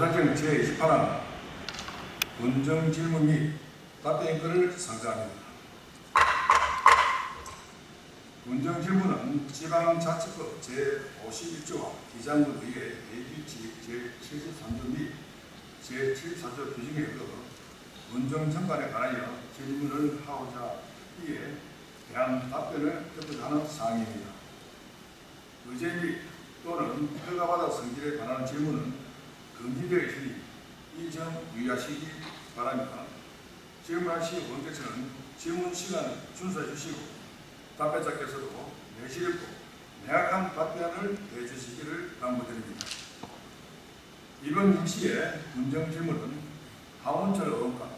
조사경 제28항 문정질문 및 답변인권을 상정합니다. 문정질문은 지방자치법 제51조와 기장군 의회 대규칙 제73조 및 제74조 규정에 의거 문정정관에 관하여 질문을 하고자 이에 대한 답변을 듣고자 하는 사항입니다. 의제 및 또는 허가받아 성질에 관한 질문은 금지되어 있으니 이 점 유의하시기 바랍니다. 질문하신 원께서는 질문 시간을 준수해 주시고 답변자께서도 내실 있고 명확한 답변을 해주시기를 당부드립니다. 이번 임시의 문정 질문은 하원철 의원과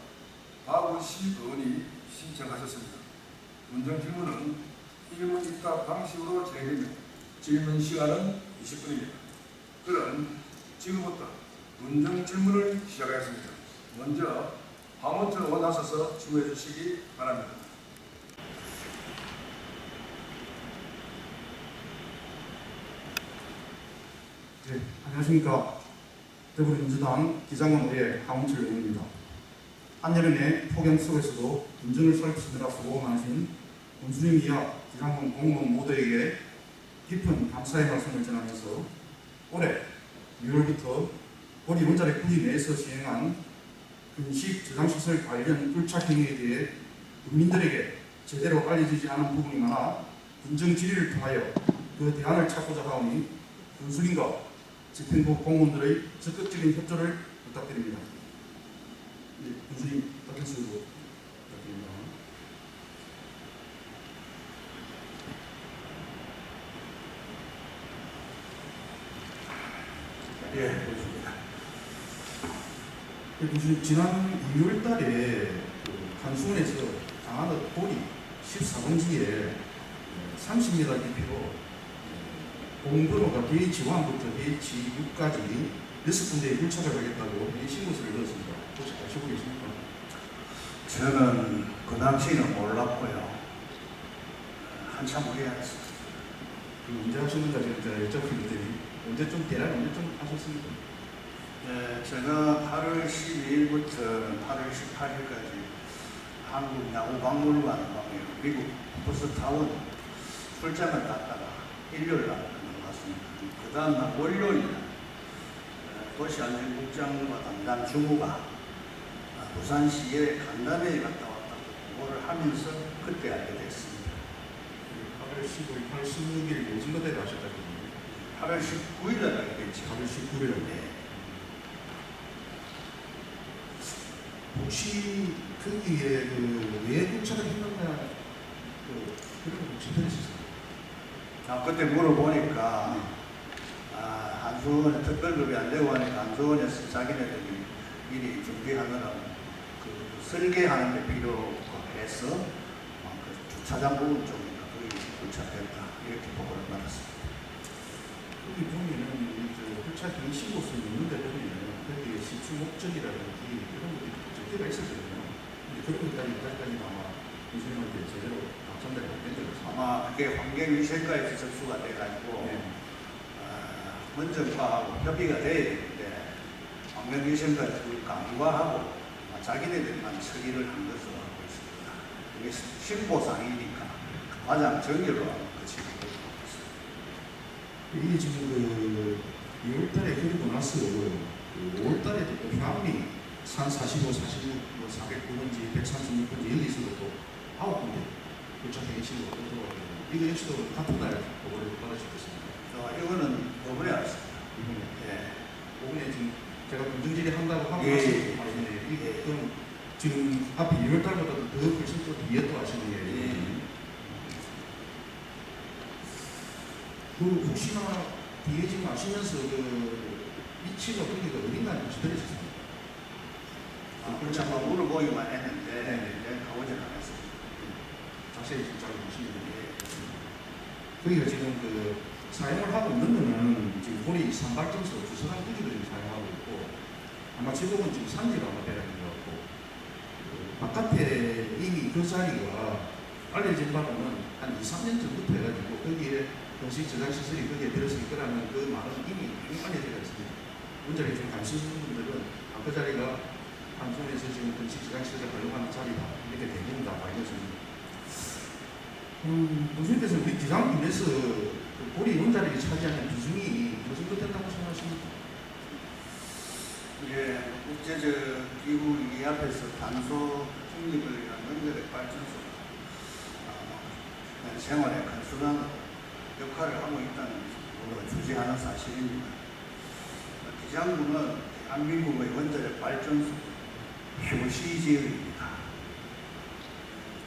박우식 의원이 신청하셨습니다. 문정 질문은 1문 1답 방식으로 진행되며 질문 시간은 20분입니다. 그럼 지금부터 문정 질문을 시작하겠습니다. 먼저 하원철 의원 나서서 질문해 주시기 바랍니다. 네, 안녕하십니까. 더불어민주당 기장원 의회 하원철 의원입니다. 한여름에 폭염 속에서도 운전을 설치느라 수고 많으신 군수님 이하 기장원 공무원 모두에게 깊은 감사의 말씀을 전하면서 올해 6월부터 고리 원자력 구리 내에서 시행한 근식 저장시설 관련 불착 행위에 대해 국민들에게 제대로 알려지지 않은 부분이 많아 군정 질의를 통하여 그 대안을 찾고자 하오니 군수님과 집행부 공무원들의 적극적인 협조를 부탁드립니다. 네, 군수님 답변 수고 부탁드립니다. 예, 그렇습니다. 군수님 지난 2월 달에 간수원에서 강화도 고리 14번지에 30m 깊이로 공도로가 DH1부터 DH6까지 6군데의 불착을 하겠다고 신고서를 넣었습니다. 혹시 아시고 계십니까? 저는 그 당시에는 몰랐고요. 한참 후에 알았습니다. 언제 하셨는가 제가 여쭤봤더니 언제쯤 대략 언제쯤 하셨습니까? 네, 제가 8월 12일부터 8월 18일까지 한국 야구박물관 방에 미국 포스타운 출장을 갔다가 일요일 날 갔습니다. 그 다음날 월요일 도시안전국장과 담당 주무가 부산시에 간담회에 갔다 왔다고 보고를 하면서 그때 알게 됐습니다. 8월 15일, 8월 16일 모진거대를 하셨다고 8월 19일 날 알게 됐죠. 8월 19일. 네. 혹시 거기에 왜 불착을 했느냐 그런 거 혹시 들으셨어요? 그때 물어보니까 한수원 특별급이 안 되고 하니까 한수원에서 자기네들이 미리 준비하느라 그 설계하는 데 필요해서 그 주차장 부분 쪽인가 거기 불착했다 이렇게 보고를 받았습니다. 여기 보면은 불착 신고서는 있는데 보면은 거기에 시추 목적이라든지 이런 것들이 특징가 있었거든요. 근데 그런 것까지 아마 교수님한테 제대로 전달이 안 된 적이 있어요. 아마 그게 환경위생과에서 접수가 돼가지고 네. 원정과하고 협의가 돼야 되는데 환경위생과에서 그걸 간과하고 자기네들만 처리를 한 것으로 알고 있습니다. 이게 신고상이니까 과장 정의로 그치 이게 지금 2월달에 그리고 나서 5월달에 또 평안리 산 45, 46, 409번지, 136번지 여기서도 또 9군데 불착행위 신고가 들어왔거든요. 이거 역시도 같은 날 보고를 받으셨겠습니다. 이거는 이번에 알았습니다. 예. 이번에 지금 제가 군정질의 한다고 하고 예. 말씀하시네요. 이게 그럼 지금 앞에 2월달보다도 더 훨씬 또 뒤에 또 하시는 게 그 혹시나 뒤에 지금 아시면서 그 위치가 거기가 어딘가를 혹시 들으셨습니까? 그렇지 한번 물어보기만 했는데 네. 내가 가보진 않았습니다. 자세히 좀 잘 보시면 거기가 지금 그 사용을 하고 있는 거는 지금 고리 산발전소 주선한 구지를 지금 사용하고 있고 아마 지금은 지금 산지가 아마 되는 것 같고 바깥에 이미 그 자리가 알려진 바로는 한 2, 3년 전부터 해가지고 거기에 건식 저장 시설이 거기에 들어서 있거라는 그 말은 이미 알려져 있습니다. 원자력에 좀 관심 있는 분들은 그 자리가 방송에서 지금 정식 지장실에서 활용하는 자리다 이렇게 대부분 다 알고 있습니다. 교수님께서 우리 기장군에서 보리 원자력이 차지하는 비중이 어느 정도 된다고 생각하십니까? 예, 국제적 기후 위기 앞에서 탄소 중립을 위한 원자력 발전소가 생활에 간소한 역할을 하고 있다는 것으로 주제하는 사실입니다. 기장군은 대한민국의 원자력 발전소 표시지역입니다.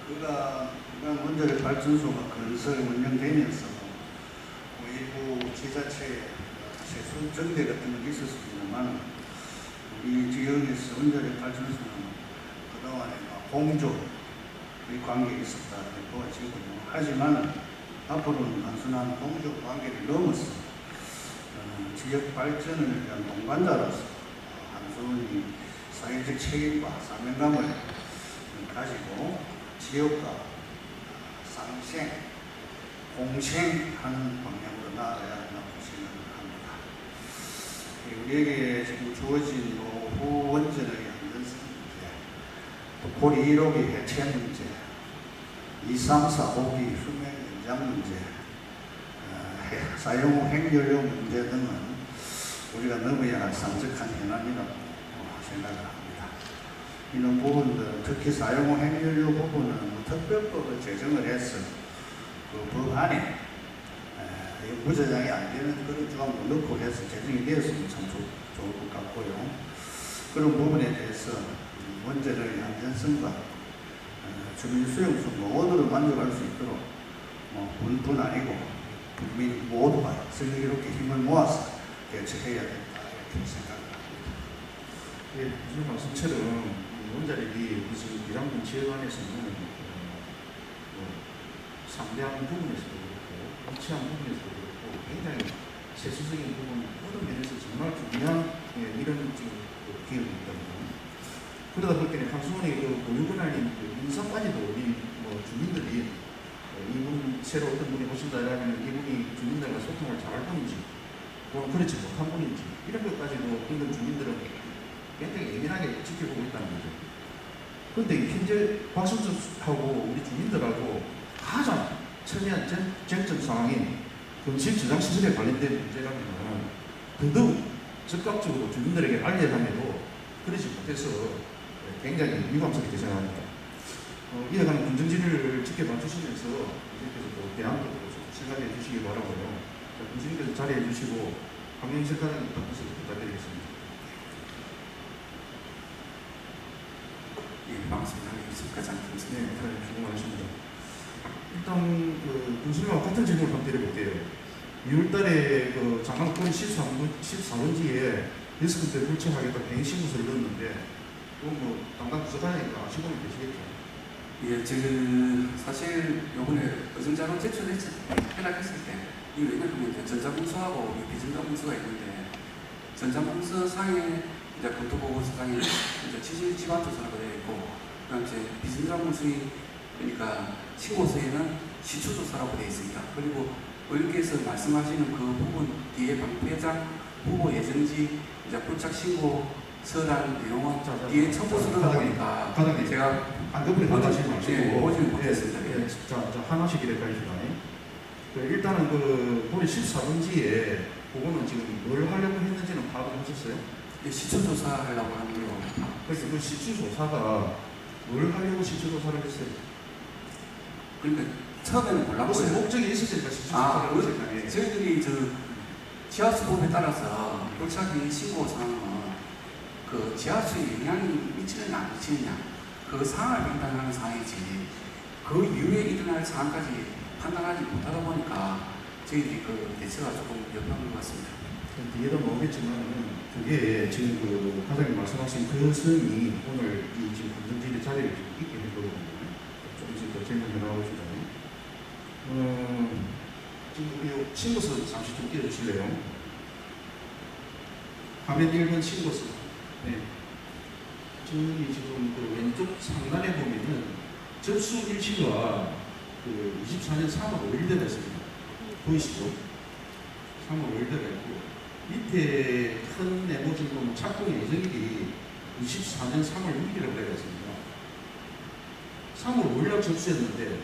그간 원자력 발전소가 건설 운영되면서 일부 지자체의 세수 정대 같은 게 있었을 때만 우리 지역에서 원자력 발전소는 그동안에 공조의 관계가 있었다고 보여지거든요. 하지만 앞으로는 단순한 공조 관계를 넘어서 지역 발전을 위한 동반자로서 한수원이 사회적 책임과 사명감을 가지고 지역과 상생, 공생하는 방향으로 나아가야 한다고 생각을 합니다. 우리에게 지금 주어진 노후 원전의 안전성 문제, 보리 1호기 해체 문제, 2, 3, 4, 5기 수명 연장 문제, 사용 후 핵연료 문제 등은 우리가 넘어야 할 산적한 현안이라고 생각을 합니다. 이런 부분들, 특히 사용 후 핵연료 부분은 특별법을 제정을 해서 그 법 안에 부저장이 안 되는 그런 조항도 넣고 해서 제정이 되었으면 참 좋을 것 같고요. 그런 부분에 대해서 원자력의 안전성과 주민 수용소 모두를 만족할 수 있도록 군뿐 아니고 국민 모두가 슬기롭게 힘을 모아서 대처해야 된다 이렇게 생각을 합니다. 예, 무슨 말씀처럼 원자력이 무슨 기장군 지역 안에서는 상대하는 부분에서도 그렇고 위치한 부분에서도 그렇고 굉장히 세수적인 부분 모든 면에서 정말 중요한 이런 기업이기 때문에 그러다 볼 때는 한수원의 보육원활인 인사까지도 우리 주민들이 이분 새로 어떤 분이 오신다라면 이분이 주민들과 소통을 잘할 분인지 또는 그렇지 못한 분인지 이런 것까지도 인근 주민들은 굉장히 예민하게 지켜보고 있다는 거죠. 그런데 현재 박선수하고 우리 주민들하고 가장 첨예한 쟁점 상황인 건설 저장 시설에 관련된 문제라면 더더욱 적극적으로 주민들에게 알려담에도 그러지 못해서 굉장히 유감스럽게 생각합니다. 이어가는 군정지를 지켜봐 주시면서 이렇게 또 대안도 생각해 주시기 바라고요. 군정지께서 자리해 주시고 강영실과장님 답변을 부탁드리겠습니다. 예, 반갑습니다. 유승과장 네, 수고 많으십니다. 일단 군수님과 같은 질문을 한번 드려볼게요. 2월달에 장관 꼬리 14번지에 6군데 불체하겠다 배행신고서를 넣었는데 그건 담당 부서장이니까 아시고 계시겠죠? 예, 사실 요번에 의정자로 해락했을 때 이 왜냐하면 전자공서하고 비전자공서가 있는데 전자공서상에 이제 검토보고서상에 이제 지질지방조사라고 되어 있고 그다음 이제 비전자공서의 그러니까 신고서에는 시초조사라고 되어 있습니다. 그리고 의원께서 말씀하시는 그 부분 뒤에 방패장 후보 예정지 이제 폴착 신고서라는 내용은 뒤에 첨부서다 보니까 제가 한꺼번에 받아주지 마시고 보지는 못했습니다. 예, 자, 하나씩 이렇게 해주시다. 일단은 보리 14번지에 그거는 지금 뭘 하려고 했는지는 파악을 하셨어요? 시초조사 하려고 하는 거예요. 그래서 그 시초조사가 뭘 하려고 시초조사를 했어요? 그러니까 처음에는 몰랐고요. 무슨 목적이 있으니까 시초조사를 했을 거 아니에요? 저희들이 지하수법에 따라서 폴착의 신고사항은 그 지하수에 영향이 미치느냐 안 미치느냐 그 상황을 판단하는 사항이지 그 이후에 일어날 사항까지 판단하지 못하다 보니까 저희들이 그 대처가 조금 급한 것 같습니다. 이해도 모르겠지만 그게 지금 과장님 말씀하신 그 성이 오늘 이 지금 군정지의 자리를 있게 된 거거든요. 조금씩 더 질문해 나오시죠. 지금 우리 신고서 잠시 좀 띄워주실래요? 화면 1번 신고서. 네. 지금 왼쪽 상단에 보면은 접수 일시가 24년 3월 5일대가 있습니다. 보이시죠? 3월 5일대가 있고 밑에 큰 네모진 보면 착공 예정일이 24년 3월 6일이라고 되어 있습니다. 3월 5일날 접수했는데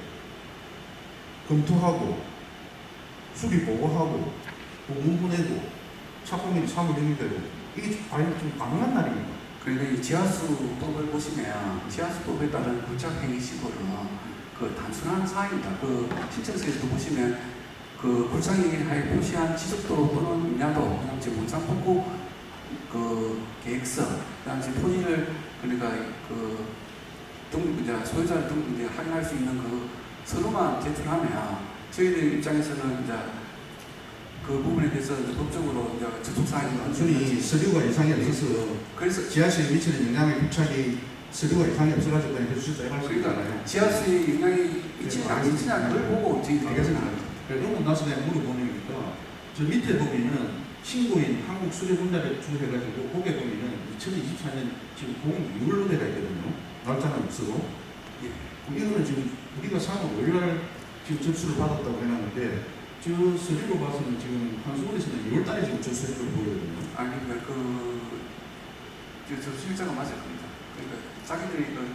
검토하고 수리 보고하고 공문 보내고 착공일이 3월 6일 되고 이게 과연 좀 가능한 날입니까? 그러니까 이 지하수법을 보시면 지하수법에 따른 굴착행위 신고는 그 단순한 사항입니다. 그 신청서에서도 보시면 그 굴착행위하에 표시한 지속도 또는 임야도, 그다음 지금 문상복구 그 계획서, 그다음 지금 토지를 그러니까 그 등록 이제 소유자를 등록 이제 확인할 수 있는 그 서류만 제출하면 저희들 입장에서는 이제 그 부분에 대해서 이제 법적으로 이제 저촉사항이 단순히 서류가 이상이 없어서 그래서 지하수에 미치는 영향의 부착이 서류가 이상이 없어가지고 해주실 때 할수 그러니까 있잖아요. 지하수의 영향이 미치냐 안 미치냐 그걸 보고 저희들이 알겠습니다. 그러고 나서 내가 물어보니까 저 밑에 보면은 신고인 한국수리분자를 주해가지고 거기에 보면은 2024년 지금 공 6월로 되어 있거든요. 날짜는 없어도 예. 그럼 이거는 지금 우리가 3월 5일날 지금 접수를 받았다고 해놨는데 저 서류로 봐서는 지금 한수원에서는 2월달에 지금 저 서류를 보이거든요. 아니 저 실자가 맞을 겁니다. 그러니까 자기들이 그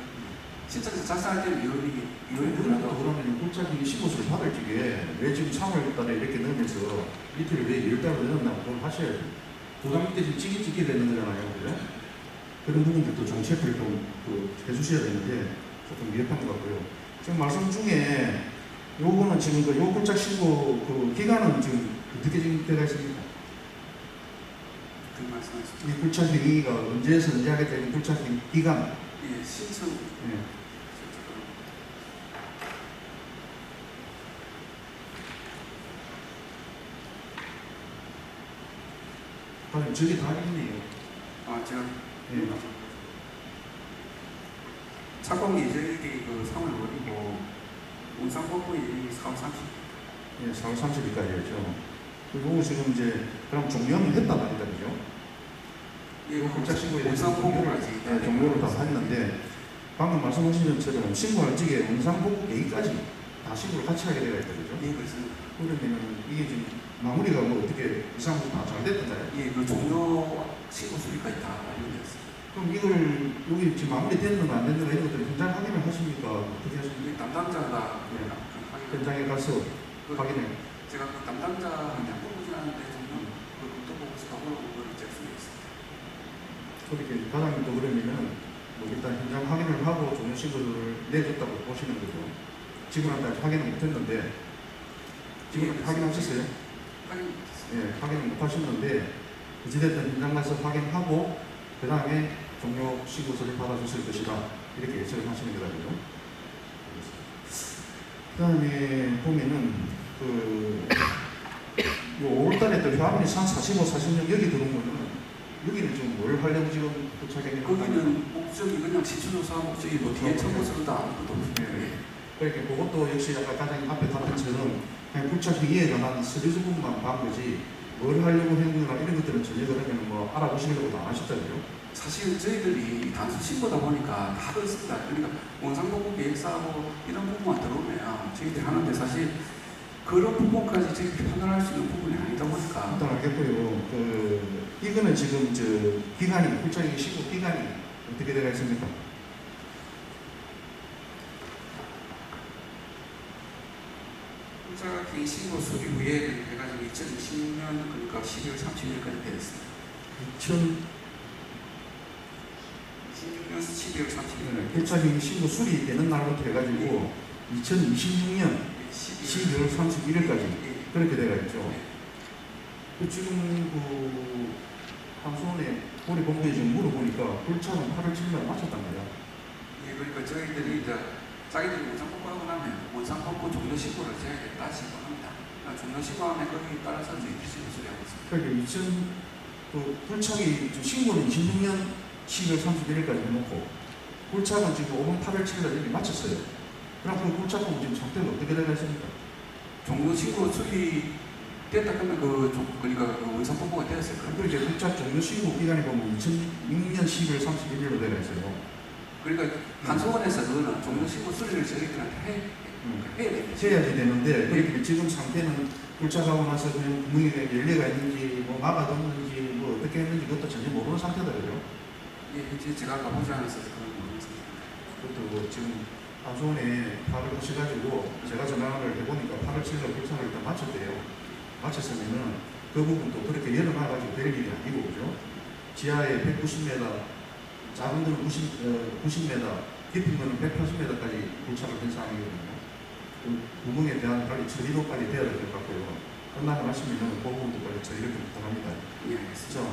신청서 작성할 때는 그러면 이혼이더라도 그러면 굴착이 신고서를 받을 적에 왜 지금 3월달에 이렇게 넣으면서 밑에를 왜 2월달에 넣었나고 그걸 하셔야죠. 도장 밑에 지금 찌개찌개 되는 거잖아요. 그래? 그런 부분들도 좀 체크를 좀 해주셔야 되는데 조금 미흡한 것 같고요. 지금 말씀 중에 요거는 지금 그 요 굴착 신고 그 기간은 지금 어떻게 지금 되어 있습니까? 그 말씀하셨죠. 이 굴착 행위가 언제에서 언제 하게 되는 굴착 행위 기간? 예, 신청 예. 아니 저기 다 있네요. 아 제가 예. 착공 예정일이 그 3월 5일이고 운상복구 예정이 4월 30일. 예, 4월 30일까지였죠. 그리고 지금 이제 그럼 종료는 했단 말이다, 그죠? 예, 굴착 신고에 대해서 운상복구까지 종료를 다 했는데 방금 말씀하신 것처럼 신고할 적에 원상복구 계획까지 다 신고를 같이 하게 되어 있다, 그죠? 예, 그렇습니다. 그러면 이게 지금 마무리가 뭐 어떻게 이상으로 다 잘 됐던가요? 예, 그 종료 신고 수리까지 다 완료되었습니다. 그럼 이걸 여기 지금 마무리 됐는가 안 됐는가 이런 것들 현장 확인을 하십니까? 어떻게 하십니까? 이 담당자가 예. 확인. 현장에 가서 그 확인해. 제가 그 담당자한테 물어보지 않았는데 종료 그 검토 보고서가 오고 그걸 제출해 있습니다. 그렇게 과장님도 그러면은 뭐 일단 현장 확인을 하고 종료 신고를 내줬다고 보시는 거죠. 지금한테 아직 확인을 못했는데 지금 확인하셨어요? 확인 못했습니다. 예, 확인을 못하셨는데 어찌됐든 현장 가서 확인하고 그 다음에 종료 신고서를 받아주실 것이다 이렇게 예측을 하시는 거라고요. 그 다음에 보면은 그 5월달에 또 화분이 산 45, 46 여기 들어온 거는 여기는 지금 뭘 하려고 지금 도착했는지 거기는 목적이 그냥 시추조사 목적이고 뒤에 청구서도 아무것도 없습니다. 네. 그러니까 그것도 역시 아까 과장님 앞에 답변처럼 그냥 굴착 행위에 관한 서류 부분만 본 거지 뭘 하려고 했는가 이런 것들은 전혀 그러면 뭐 알아보시려고도 안 하셨잖아요. 사실 저희들이 단순 신고다 보니까 다 그렇습니다. 그러니까 원상복구 계획서하고 이런 부분만 들어오면 저희들이 하는데 사실 그런 부분까지 저희들이 판단할 수 있는 부분이 아니다 보니까 일단 알겠고요. 그 이거는 지금 저 기간이 굴착 신고 기간이 어떻게 되어 있습니까? 굴착행위 신고 수리 후에 해가지고 2020년 그러니까 12월 30일까지 되었습니다. 2016년 12월 30일. 굴착 행위 신고 수리되는 날부터 해가지고 2026년 12월 31일까지 예. 그렇게 되어 있죠. 네. 그 지금 그 한수원에 우리 본부에 지금 물어보니까 굴착은 8월 7일날 마쳤단 말이야. 예, 그러니까 저희들이 이제 자기들이 원상복구하고 나면 원상복구 종료 신고를 저희들이 다시 신고합니다. 그러니까 종료 신고하면 거기에 따라서 저희들이 신고 수리하고 있습니다. 그러니까 그 굴착이 신고는 26년 12월 31일까지 해놓고 굴착은 지금 5번 8월 7일날 이미 마쳤어요. 그럼 그 굴착은 지금 상태가 어떻게 되어 있습니까? 종료 신고 수리 됐다 그러면 그러니까 그 원상복구가 되었을 거예요. 그리고 이제 굴착 종료 신고 기간이 보면 2006년 12월 31일로 되어 있어요. 그러니까 한소원에서 그거는 종료 신고 수리를 저희들한테 해야 되겠죠. 해야지 되는데 그렇게 지금 상태는 굴착하고 나서 그냥 구멍에 열려가 있는지 뭐 막아뒀는지 뭐 어떻게 했는지 그것도 전혀 모르는 상태더라고요. 예, 이제 제가 가보지 않아서 그런 거 모르겠습니다. 그것도 뭐 지금 하수원에 파를 하셔가지고 제가 전화를 해보니까 8월 7일 굴착을 일단 마쳤대요. 마쳤으면은 그 부분도 그렇게 열어놔가지고 될 일이 아니고 그죠? 지하에 190m, 작은 데는 90m, 깊은 거는 180m까지 굴착을 된 상황이거든요. 그 구멍에 대한 빨리 처리도 빨리 돼야 될 것 같고요. 끝나고 나시면은 그 부분도 빨리 처리를 좀 부탁합니다. 예, 알겠습니다. 자,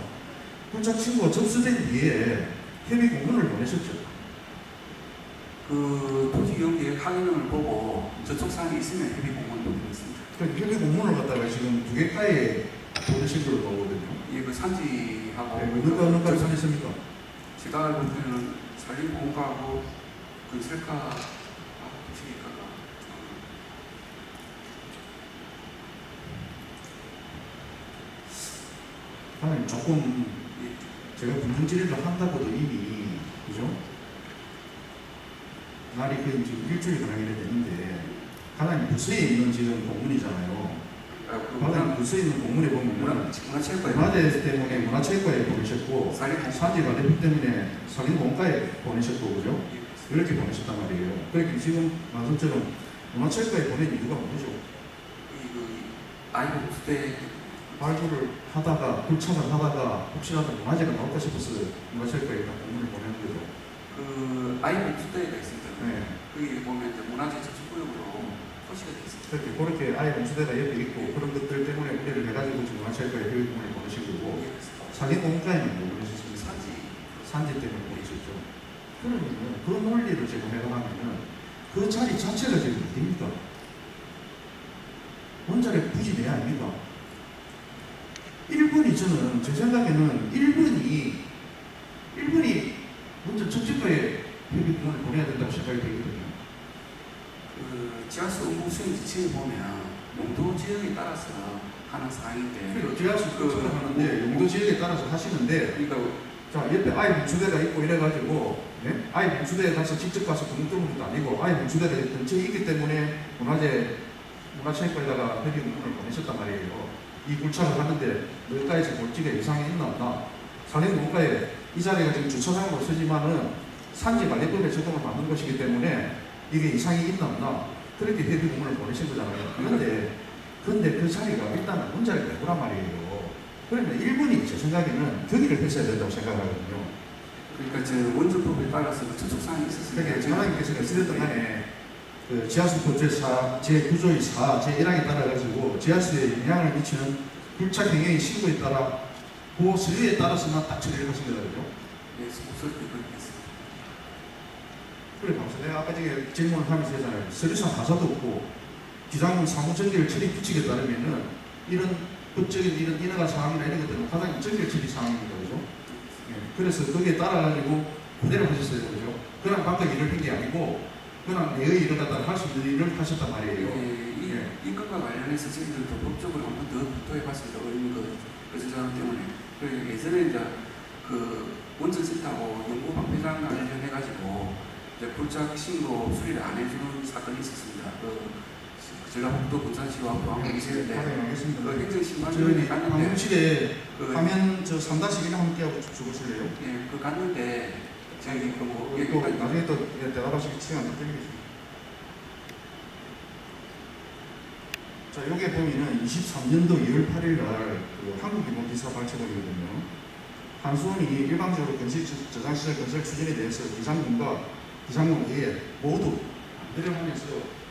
굴착 친구가 접수된 뒤에 협의 공문을 보내셨죠? 그 토지 이용 계획 확인을 보고 저쪽 사항이 있으면 협의 공문도 보냈습니다. 그 협의 공문을 갖다가 지금 두 개가에 보내신 걸로 보거든요. 예, 그 산지하고 어느 가를 보냈습니까? 제가 알고 있는 산림공과하고 건설가 주식가가 하나님 조금 제가 분쟁질의를 한다고도 이미 그죠? 날이 그 지금 일주일 가량이 됐는데 하나님 부서에 있는 지금 공문이잖아요. 하나님 부서에 있는 공문에 보면 문화체육관 문화재 때문에 문화체육관에 보내셨고 산지관리법 때문에 산림공과에 보내셨고 그죠? 이렇게 보내셨단 말이에요. 그러니까 지금 말씀처럼 문화체육관에 보낸 이유가 뭐죠? 아이고 그때 발굴을 하다가 굴착을 하다가 혹시라도 문화재가 나올까 싶어서 문화체육관에 공문을 보내는 거죠. 그 아이고 투대가 있습니다. 네. 거기 보면 이제 문화재 저축구역으로 표시가 되어 있습니다. 그렇게 아예 공수대가 옆에 있고 그런 것들 때문에 우리를 해가지고 지금 문화체육관에 협의금을 보내신 거고 산림공과에는 뭐 보내셨습니까? 산지 때문에 보내셨죠. 그러면 그 논리를 지금 해가면은 그 자리 자체가 지금 어딥니까? 원자력 부지 내 아닙니까? 1번이 저는 제 생각에는 1번이 먼저 적재과에 협의금을 보내야 된다고 생각이 되거든요. 그 지하수 응고 수행 지침을 보면 용도 지역에 따라서 하는 사항인데 지하수 그 하는데 용도 지역에 따라서 하시는데 그러니까 자 옆에 아이 분수대가 있고 이래가지고 네? 아이 분수대에 가서 직접 가서 돈 뜨는 것도 아니고 아이 분수대가 근처에 있기 때문에 문화체육관에다가 협의금을 보내셨단 말이에요. 이 굴착을 하는데 물가에서 물질에 이상이 있나 없나 산림공과에 이 자리가 지금 주차장으로 쓰지만은 산지관리법에 적용을 받는 것이기 때문에 이게 이상이 있나 없나 그렇게 협의금을 보내신 거잖아요. 그런데 그 자리가 일단은 원자력 내부란 말이에요. 그러면 1번이 제 생각에는 거기를 했어야 된다고 생각하거든요. 그러니까 저 원조법에 따라서 저축 사항이 있었으니까 그러니까 하나님께서는 어찌됐든 간에 그 지하수법 제4, 제9조의 4, 제1항에 따라가지고 지하수에 영향을 미치는 굴착 행위의 신고에 따라 그 서류에 따라서만 딱 처리를 하신 거거든요. 예, 목소리 그렇게 했습니다. 그래, 방금 내가 아까 전에 질문을 하면서 했잖아요. 서류상 가사도 없고 기장문 사무정결 처리 규칙에 따르면은 이런 법적인 이런 인허가 사항이나 이런 것들은 가장 정결 처리 사항입니다. 그죠? 예, 그래서 거기에 따라가지고 그대로 하셨어요. 그죠? 그냥 방금 일을 한 게 아니고 그냥 내의 일을 갖다 할 수 있는 일을 하셨단 말이에요. 이 건과 관련해서 저희들도 법적으로 한 번 더 검토해봤습니다. 어린 그 사람 때문에. 그리고 예전에 이제 그 원전센터하고 연구 방패장 관련해가지고 이제 굴착 신고 수리를 안 해주는 사건이 있었습니다. 전라북도 군산시와 포항 이세인데 알겠습니다. 그 저희 행정심판위원회 갔는데 방송실에 그 화면 저 3-1 함께 하고 주실래요? 예, 그 갔는데 저희 그뭐 또 나중에 또 대답하실 시간 더 드리겠습니다. 자, 여기 보면은 23년도 2월 8일 날그 한국기본기사 발췌본이거든요. 한수원이 일방적으로 건식 저장시설 건설 추진에 대해서 기상군과 기상군 외에 모두 들여보면서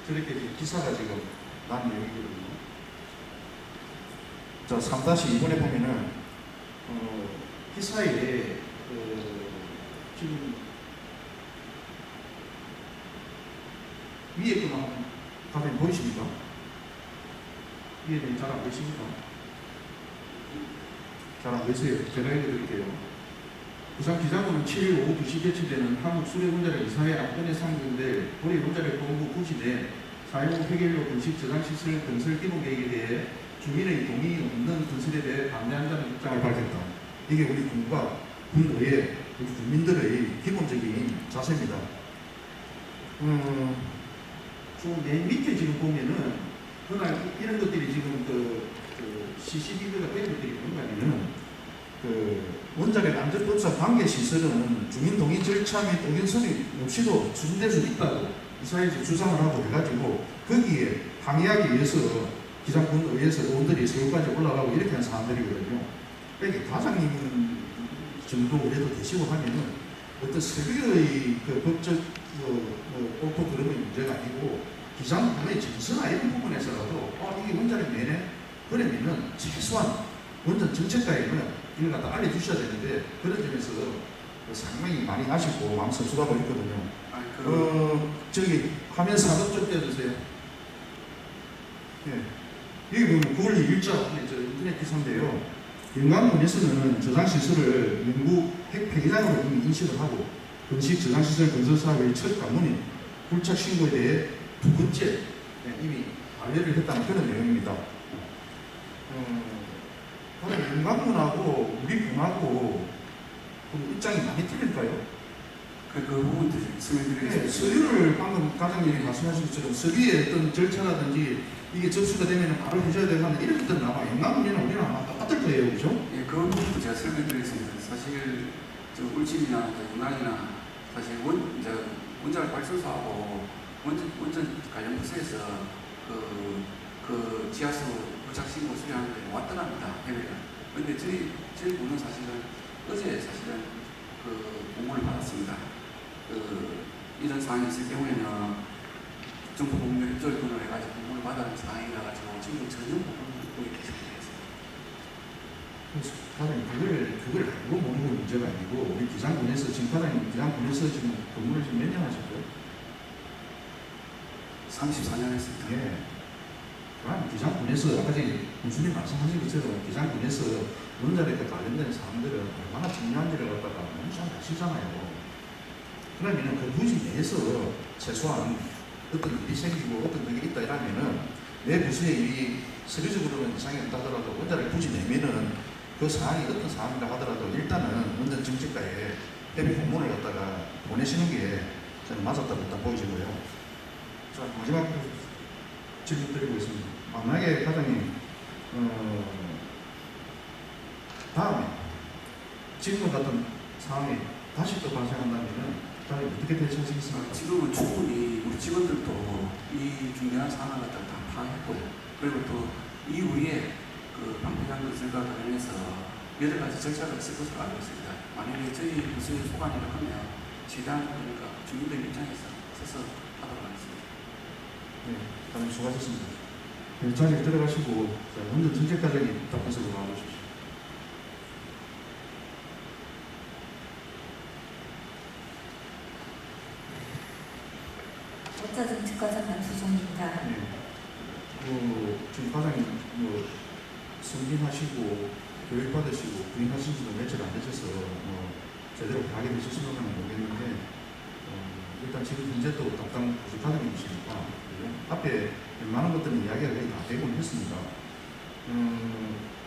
저렇게 기사가 지금 난 내용이거든요. 자, 3-2번에 보면은 기사에 지금 위에 거만 가면 보이십니까? 위에 잘 안 보이십니까? 잘 안 보이세요? 제가 읽어드릴게요. 부산 기장군은 7일 오후 2시 개최되는 한국수력원자력 이사회 안건에 상정될 고리 원자력 본부 부지 내 사용 폐결로 건식 저장시설 건설 기본계획에 대해 주민의 동의 없는 건설에 대해 반대한다는 입장을 밝혔다. 이게 우리 군과 군의회, 우리 국민들의 기본적인 자세입니다. 좀맨 밑에 지금 보면은 그날 이런 것들이 지금 그 CCTV가 된 것들이 뭔가면은 그 원자력 안전법상 관계 시설은 주민 동의 절차 및 의견 서류 없이도 추진될 수 있다고 이사회에서 주장을 하고 해가지고 거기에 항의하기 위해서 기장군 의회에서 의원들이 서울까지 올라가고 이렇게 한 사람들이거든요. 그러니까 과장님 정도 그래도 되시고 하면은 어떤 서류의 그 법적 옳고 그름의 문제가 아니고 기장군의 정서나 이런 부분에서라도 이게 원자력 내네 그러면은 최소한 원전 정책가에는 이걸 갖다 알려주셔야 되는데 그런 점에서 상당히 많이 아쉽고 마음 섭섭하고 있거든요. 저기 화면 4번 좀 떼어주세요. 예. 여기 보면 9월 2일자 인터넷 기사인데요. 영광군에서는 저장시설을 영구 핵 폐기장으로 이미 인식을 하고 건식 저장시설 건설사업의 첫 관문인 굴착 신고에 대해 두 번째 이미 완료를 했다는 그런 내용입니다. 영광군하고 우리 군하고 입장이 많이 틀릴까요? 그 부분들 설명드리겠습니다. 서류를 방금 과장님이 말씀하신 것처럼 서류의 어떤 절차라든지 이게 접수가 되면 바로 해줘야 되고 하는 이런 것들은 아마 영광군이나 우리랑 아마 똑같을 거예요, 그죠? 예, 그 부분도 제가 설명드리겠습니다. 사실 저 울진이나 영광이나 사실 원자력 발전소하고 원전 관련 부서에서 그 지하수 부착 신고 수리하는 데 왔더랍니다. 해외가. 그런데 저희 부는 사실은 어제 사실은 그 공문을 받았습니다. 이런 상황이 있을 경우에는 정부 공무원 협조권을 해가지고 공문을 받아는 상황이라 가지고 지금 전혀 모르고 계속되겠습니다. 과장님 그걸 알고 모르는 건 문제가 아니고 우리 기장군에서 지금 과장님 기장군에서 지금 근무를 지금 몇 년 하셨죠? 34년 했습니다. 예. 그럼 기장군에서 아까 전에 군수님 말씀하신 것처럼 기장군에서 원자력과 관련된 사람들은 얼마나 중요한지를 갖다가 너무 잘 아시잖아요. 그러면 그 부지 내에서 최소한 어떤 일이 생기고 어떤 그게 있다 이러면은 내 부지에 일이 서류적으로는 이상이 없다 하더라도 원자력 부지 내면은 그 사항이 어떤 사항이라 하더라도 일단은 원전 정책가에 협의 공문을 갖다가 보내시는 게 저는 맞았다고 일단 보여지고요. 자, 마지막 질문 드리고 있습니다. 만약에 과장님 다음에 지금 같은 상황이 다시 또 발생한다면 과장님 어떻게 대처하시겠습니까? 지금은 충분히 우리 직원들도 이 중요한 상황을 갖다 다 파악했고요. 그리고 또 이후에 그 방패장 건설과 관련해서 여러 가지 절차가 있을 것으로 알고 있습니다. 만약에 저희 부서의 소관이라 하면 최대한 그러니까 주민들 입장에서 서서 하도록 하겠습니다. 네, 다음 수고하셨습니다. 자리에 들어가시고 원전 정책 과정이 답변서로 나와주십시오. 원자정책과장 남수정입니다. 네. 지금 과장님 승진하시고 교육받으시고 부임하신 지도 며칠 안 되셔서 제대로 가게 되셨을지는 모르겠는데 일단 지금 현재 또 담당 부서 과장님이시니까 앞에 많은 것들은 이야기가 거의 다 되곤 했습니다.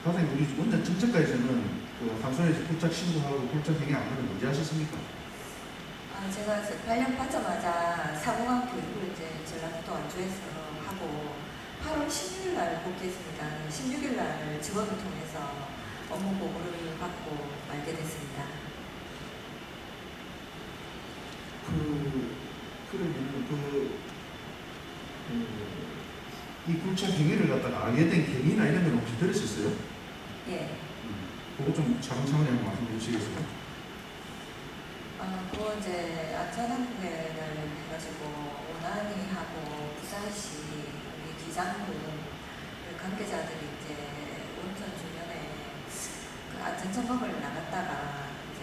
과장님 우리 원전 정책과에서는 그 한손에서 굴착 신고하고 굴착 행위 안 하는 문제 하셨습니까? 제가 발령 받자마자 사고관 교육을 이제 전라북도 완주에서 하고 8월 16일 날 복귀했습니다. 16일 날 직원을 통해서 업무 보고를 받고 말게 됐습니다. 그러면 이 굴착 행위를 갖다가 알게 된 계기나 이런 건 혹시 들으셨어요? 예. 그거 좀 차근차근히 한번 말씀해 주시겠어요? 그거 이제 안전항공회를 해가지고 오난이 하고 부산시 우리 기장군 관계자들이 이제 원전 주변에 그 안전점검을 나갔다가 이제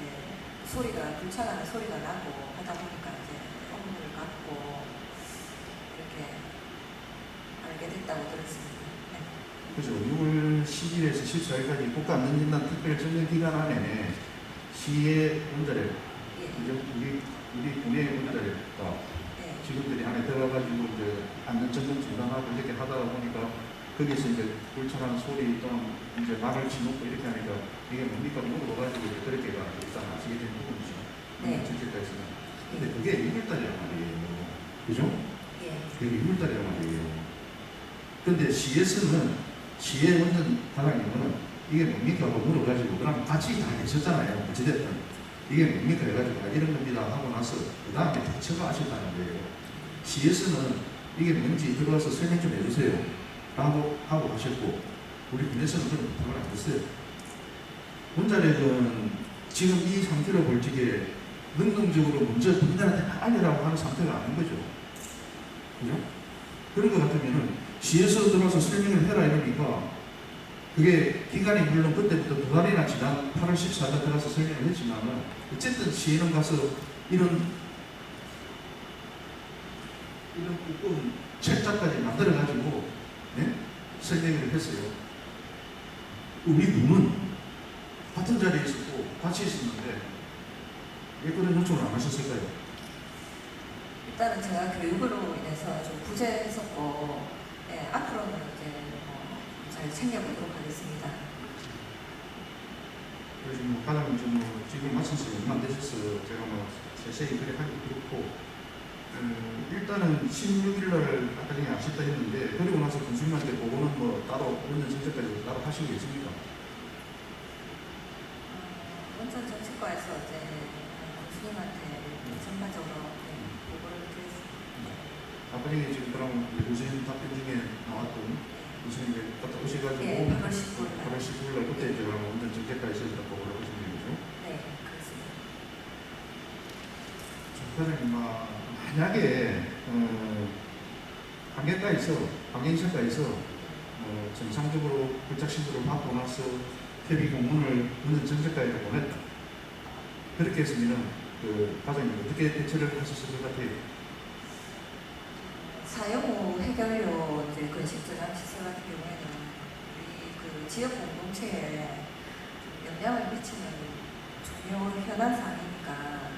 불차가는 소리가 나고 하다 보니까 이제 업무를 받고 이렇게 알게 됐다고 들었습니다. 네. 그죠. 6월 10일에서 14일까지 국가안전진단 특별전쟁기간 안에 시의 원자력 우리 군의 원자력과 네. 직원들이 안에 들어가가지고 이제 안전점검 중단하고 이렇게 하다 보니까 거기서 이제 불철하는 소리 또는 이제 말을 치놓고 이렇게 하니까 이게 뭡니까 물어봐가지고 이제 그렇게 일단 아시게 된 부분이죠. 네. 정책까지는. 근데 그게 6월달이란 말이에요. 그죠? 예. 그게 6월달이란 말이에요. 근데 시에서는 시의 원전 과장님은 이게 뭡니까 하고 물어가지고 그럼 같이 다 계셨잖아요. 어찌됐든 이게 뭡니까 해가지고 아, 이런 겁니다 하고 나서 그 다음에 대처가 하셨다는 거예요. 시에서는 이게 뭔지 들어와서 설명 좀 해주세요 하고 하셨고 우리 군에서는 그런 부탁을 안 했어요. 원자력은 지금 이 상태로 볼 적에 능동적으로 먼저 국민들한테 알리라고 하는 상태가 아닌 거죠. 그죠? 그런 것 같으면은 시에서 들어와서 설명을 해라 이러니까 그게 기간이 물론 그때부터 2달이나 지난 8월 14일 들어가서 설명을 했지만은 어쨌든 시에는 가서 이런 두꺼운 책자까지 만들어가지고 네? 설명을 했어요. 우리 군은 같은 자리에 있었고 같이 있었는데 왜 그런 요청을 안 하셨을까요? 일단은 제가 교육으로 인해서 좀 부재했었고, 예, 앞으로는 이제 잘 챙겨보도록 하겠습니다. 그래서 뭐 과장님 지금 말씀하신 얼마 안 되셔서 제가 뭐 세세히 그래 하기 그렇고 일단은 16일 날 아까 전에 아쉽다 했는데 그리고 나서 군수님한테 그거는 뭐 따로 원전 정책까지 따로 하시고 계십니까? 원전 정책과에서 이제 교수님한테 전반적으로 보고를 드렸습니다. 아까 전에 지금 그럼 교수님 답변 중에 나왔던 교수님이 갖다 오셔가지고 예, 8월 19일 날. 8월 19일 날 그때 이제 그럼 원전 정책까지 있었다 보고를 하신 거죠? 네, 그렇습니다. 과장님, 만약에 관계인사과에서 정상적으로 불작 신고를 받고 나서 협의 공문을 원전 정책과에도 보냈다. 그렇게 했으면 과장님 어떻게 대처를 하셨을 것 같아요? 사용 후 해결료 이제 건식 저장 시설 같은 경우에는 우리 그 지역 공동체에 영향을 미치는 중요 현안 사항이니까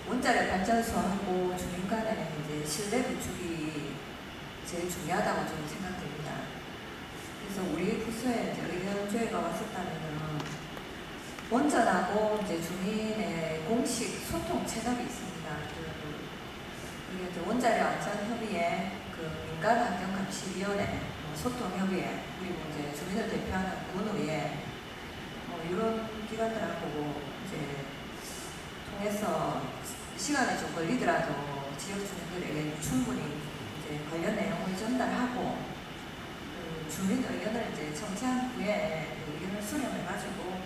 원자력 발전소하고 주민 간의 이제 신뢰 구축이 제일 중요하다고 저는 생각됩니다. 그래서 우리 부서에 이제 의견 조회가 왔었다면은 원전하고 이제 주민의 공식 소통 채널이 있습니다. 그게 이제 원자력 안전협의회, 그 민간환경감시위원회, 소통협의회, 그리고 이제 주민을 대표하는 군의회, 이런 기관들하고 이제 통해서 시간이 좀 걸리더라도 지역 주민들에게 충분히 이제 관련 내용을 전달하고 그 주민 의견을 이제 청취한 후에 그 의견을 수렴해가지고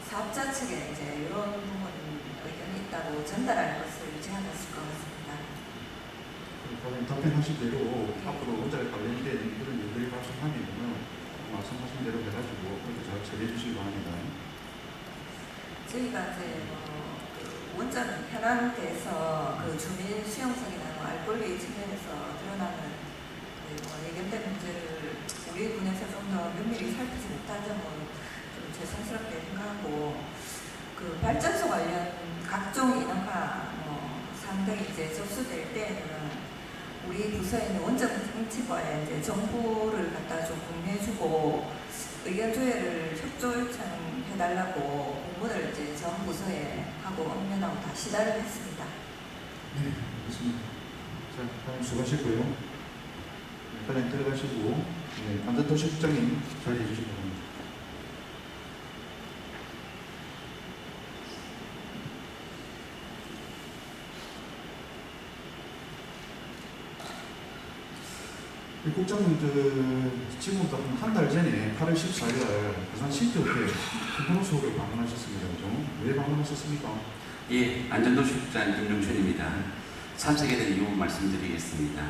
사업자 측에 이제 이런 부분 의견이 있다고 전달할 것을 제안했을 것 같습니다. 과장님 답변하신 대로 앞으로 원자력 관련된 그런 일들이 발생하면은 말씀하신 대로 해가지고 그렇게 잘 처리해 주시기 바랍니다. 저희가 이제 그 원전 현황대에서 그 주민 수용성이나 알 권리 측면에서 드러나는 예견된 문제를 우리 군에서 좀 더 면밀히 살피지 못한 점은 좀 죄송스럽게 생각하고 그 발전소 관련 각종 인허가 상등이 이제 접수될 때에는 우리 부서에 있는 원전 정책과에 이제 정보를 갖다 좀 공유해주고 의견 조회를 협조 요청해달라고 공문을 이제 전 부서에 하고 업무하고 다 시달을 했습니다. 네, 알겠습니다. 자, 다음 수고하셨고요. 과장님 들어가시고 안전도시국장님 자리해 주시기 바랍니다. 국장님, 지금부터 한 달 전에 8월 14일 날 부산 시티호텔 김건호수를 방문하셨습니다. 그죠? 왜 방문하셨습니까? 예, 안전도시국장 김종춘입니다. 참석에 대한 이유 말씀드리겠습니다.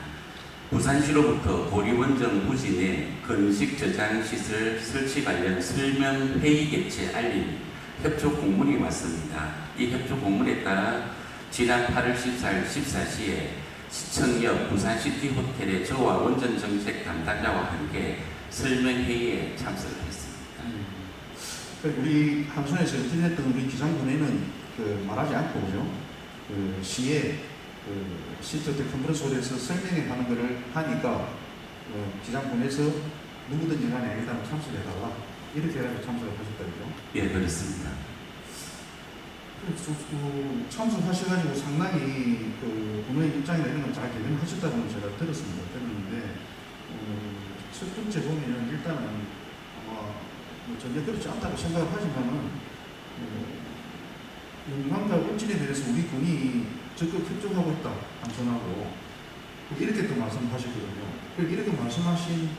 부산시로부터 보리원전 부지 내 건식 저장 시설 설치 관련 설명 회의 개최 알림 협조 공문이 왔습니다. 이 협조 공문에 따라 지난 8월 14일 14시에 시청역 부산시티 호텔의 저와 원전 정책 담당자와 함께 설명회의에 참석을 했습니다. 우리 함선에서 인터넷했던 우리 기장군에는 말하지 않고 그죠? 시에 시티호텔 컨퍼런스홀에서 설명회 하는 것을 하니까 기장군에서 누구든지 간에 일단 참석해달라 이렇게 해서 참석을 하셨다 그죠? 예, 그렇습니다. 참석하셔가지고 상당히 그 본회의 입장이나 이런 걸 잘 개념하셨다고는 제가 들었는데 첫 번째 보면은 일단은 뭐 전혀 그렇지 않다고 생각을 하지만은 영광과 울진에 대해서 우리 군이 적극 협조하고 있다 한선하고 이렇게 또 말씀하셨거든요. 이렇게 말씀하신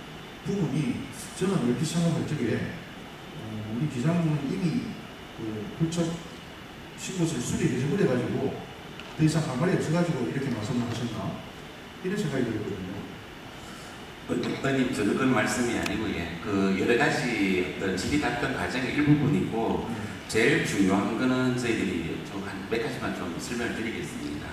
부분이 저는 이렇게 생각할 적에 우리 기장군은 이미 그 불법 신고서를 수리해버려가지고 더 이상 한 말이 없어가지고 이렇게 말씀을 하셨나 이런 생각이 들거든요. 의원님, 저는 그런 말씀이 아니고, 그 여러 가지 어떤 질의 답변 과정의 일부분이고, 제일 중요한 거는 저희들이 좀 한 몇 가지만 좀 설명을 드리겠습니다.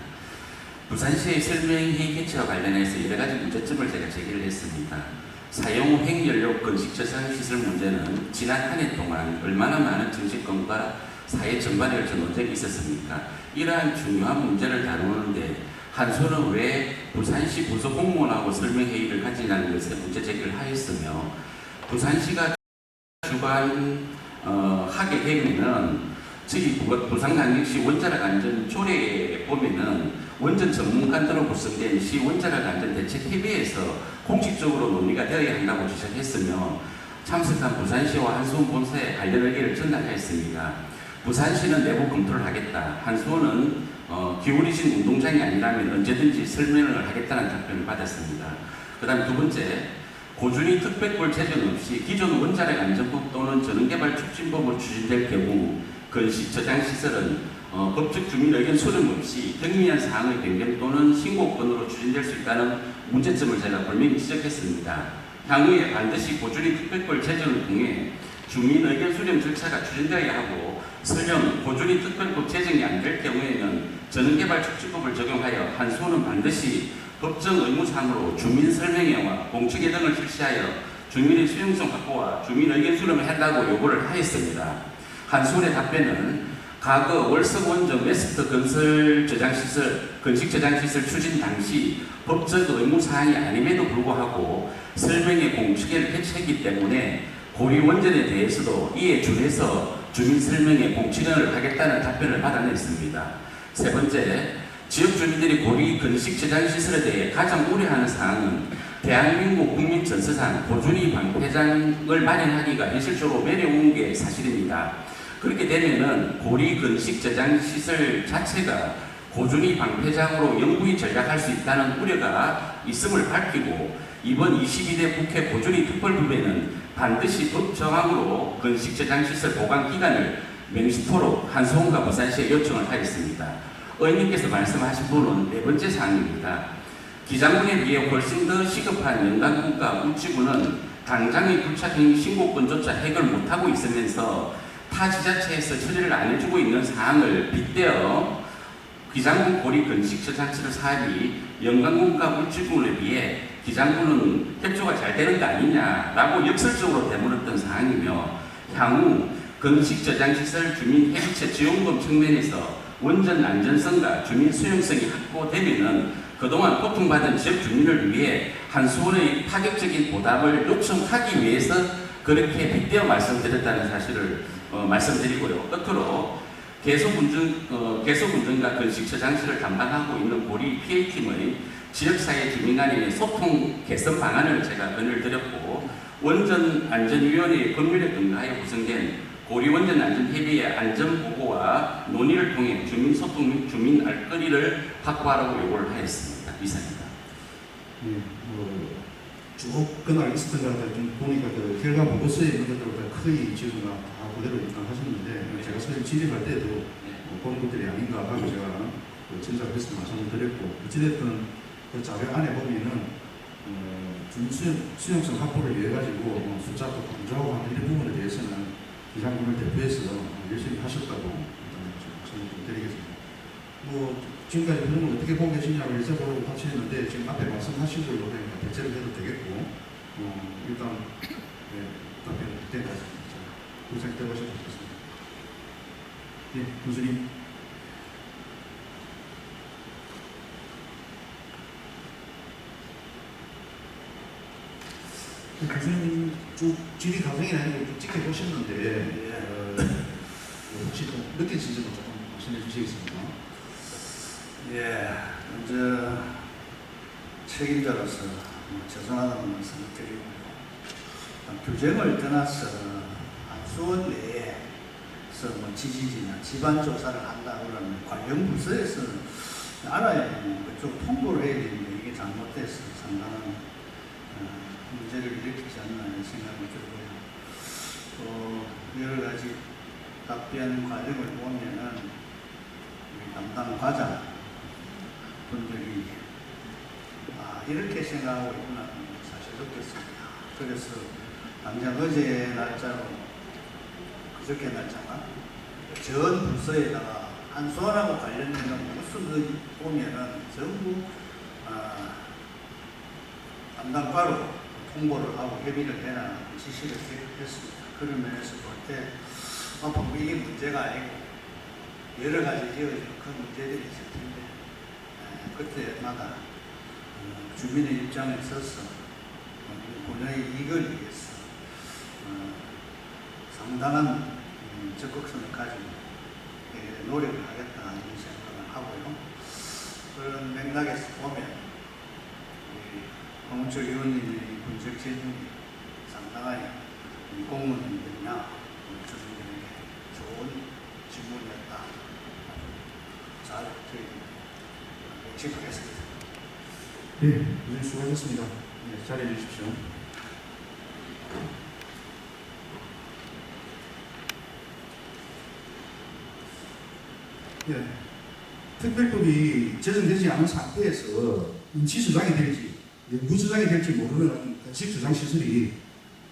부산시의 설명회의 개최와 관련해서 여러 가지 문제점을 제가 제기를 했습니다. 사용 후 핵연료 건식 저장 시설 문제는 지난 한 해 동안 얼마나 많은 정치권과 사회 전반에 걸쳐 논쟁이 있었습니까? 이러한 중요한 문제를 다루는데 한손은 왜 부산시 부서 공무원하고 설명회의를 가지냐는 것에 문제 제기를 하였으며, 부산시가 주관하게 되면은 저희 부산광역시 원자력 안전 조례에 보면은 원전 전문가들로 구성된 시 원자력 안전 대책 협의회에서 공식적으로 논의가 되어야 한다고 지적했으며, 참석한 부산시와 한수원 본사에 관련 의견을 전달했습니다. 부산시는 내부 검토를 하겠다. 한수원은 기울이신 운동장이 아니라면 언제든지 설명을 하겠다는 답변을 받았습니다. 그 다음 두 번째, 고준위 특별권 제정 없이 기존 원자력 안전법 또는 전원개발 촉진법으로 추진될 경우 건식 저장시설은 법적 주민 의견 수렴 없이 경미한 사항의 변경 또는 신고권으로 추진될 수 있다는 문제점을 제가 분명히 지적했습니다. 향후에 반드시 고준위 특별권 제정을 통해 주민 의견 수렴 절차가 추진되어야 하고, 설령 고준위 특별법 제정이 안 될 경우에는 전원개발 촉진법을 적용하여 한수원은 반드시 법정 의무상으로 주민 설명회와 공청회 등을 실시하여 주민의 수용성 확보와 주민 의견 수렴을 한다고 요구를 하였습니다. 한수원의 답변은 과거 월석 원전 웨스트 건설 저장시설, 건식 저장시설 추진 당시 법적 의무사항이 아님에도 불구하고 설명회 공청회를 개최했기 때문에 고리 원전에 대해서도 이에 준해서 주민 설명회 공청회를 하겠다는 답변을 받아냈습니다. 세 번째, 지역 주민들이 고리 건식 저장시설에 대해 가장 우려하는 사항은 대한민국 국민 전서상 고준위 방패장을 마련하기가 현실적으로 어려운 게 사실입니다. 그렇게 되면은 고리 건식 저장시설 자체가 고준위 방패장으로 영구히 전락할 수 있다는 우려가 있음을 밝히고, 이번 22대 국회 고준위 특별법에는 반드시 법정항으로 건식 저장시설 보관 기간을 명시토록 한수원과 부산시에 요청을 하였습니다. 의원님께서 말씀하신 부분은 네 번째 사항입니다. 기장군에 비해 훨씬 더 시급한 연간군과 울지군은 당장의 불착행 신고권조차 해결 못하고 있으면서 타 지자체에서 처리를 안 해주고 있는 사항을 빗대어 기장군 고리 건식 저장시설 사업이 영광군과 울지군에 비해 기장군은 협조가 잘 되는 거 아니냐라고 역설적으로 되물었던 사항이며, 향후 건식 저장시설 주민 해비체 지원금 측면에서 원전 안전성과 주민 수용성이 확보되면은 그동안 고통받은 지역 주민을 위해 한수원의 파격적인 보답을 요청하기 위해서 그렇게 빗대어 말씀드렸다는 사실을 말씀드리고요. 끝으로 개소군전과 건식 저장시를 담당하고 있는 고리 PA팀의 지역사회 주민 간의 소통 개선 방안을 제가 건의를 드렸고, 원전안전위원회의 법률에 근거하여 구성된 고리 원전안전협의회 안전보고와 논의를 통해 주민 소통 및 주민 알 거리를 확보하라고 요구를 하였습니다. 이상입니다. 쭉 그날 있었던 것들 좀 보니까 그 결과 보고서에 있는 것들보다 거의 지금 다 그대로 하셨는데, 제가 사실 질의할 때도 그런 것들이 아닌가 하고 제가 진작을 했을 때 말씀을 드렸고, 어찌됐든 그 자료 안에 보면은 주민 수용성 확보를 위해 가지고 숫자도 강조하고 하는 이런 부분에 대해서는 기장군을 대표해서 열심히 하셨다고 말씀을 좀 드리겠습니다. 지금까지 그런 어떻게 보고 계시냐고 여쭤보려고 하시는데, 지금 앞에 말씀하신 걸로 그냥 대체를 해도 되겠고, 일단 답변 그때까지 분석 들어가셔도 좋겠습니다. 네, 교수님. 교수님 쭉 질의 과정이나 이런 걸 쭉 지켜보셨는데 혹시 좀 느끼신 점은 조금 말씀해 주시겠습니다. 예, 먼저 책임자로서 죄송하다는 말씀을 드리고요. 규정을 떠나서 수원 내에서 지지지나 집안 조사를 한다 그러면 관련 부서에서 알아야 하는 그쪽 통보를 해야 되는데 이게 잘못돼서 상당한 문제를 일으키지 않나 하는 생각이 들고요. 또 여러 가지 답변 과정을 보면은 우리 담당 과장 분들이 이렇게 생각하고 있구나 사실 느꼈습니다. 그래서 당장 어제 날짜로 그저께 날짜가 전 부서에다가 한수원하고 관련된 무슨 보면은 전부 담당과로 통보를 하고 협의를 해라 지시를 했습니다. 그런 면에서 볼 때 앞으로 이게 문제가 아니고 여러 가지 이어진 큰 문제들이 있을 텐데 그때마다 주민의 입장에 서서 본연의 이익을 위해서 상당한 적극성을 가지고 노력을 하겠다 하는 생각을 하고요. 그런 맥락에서 보면 우리 홍철 의원님의 분석 재능이 상당하게 공무원들이나 주민들에게 좋은 질문이었다. 잘 지켜보겠습니다. 네, 의원님 수고하셨습니다. 네, 자리해 주십시오. 예, 특별법이 제정되지 않은 상태에서 임시주장이 될지 영구주장이 될지 모르는 건식주장시설이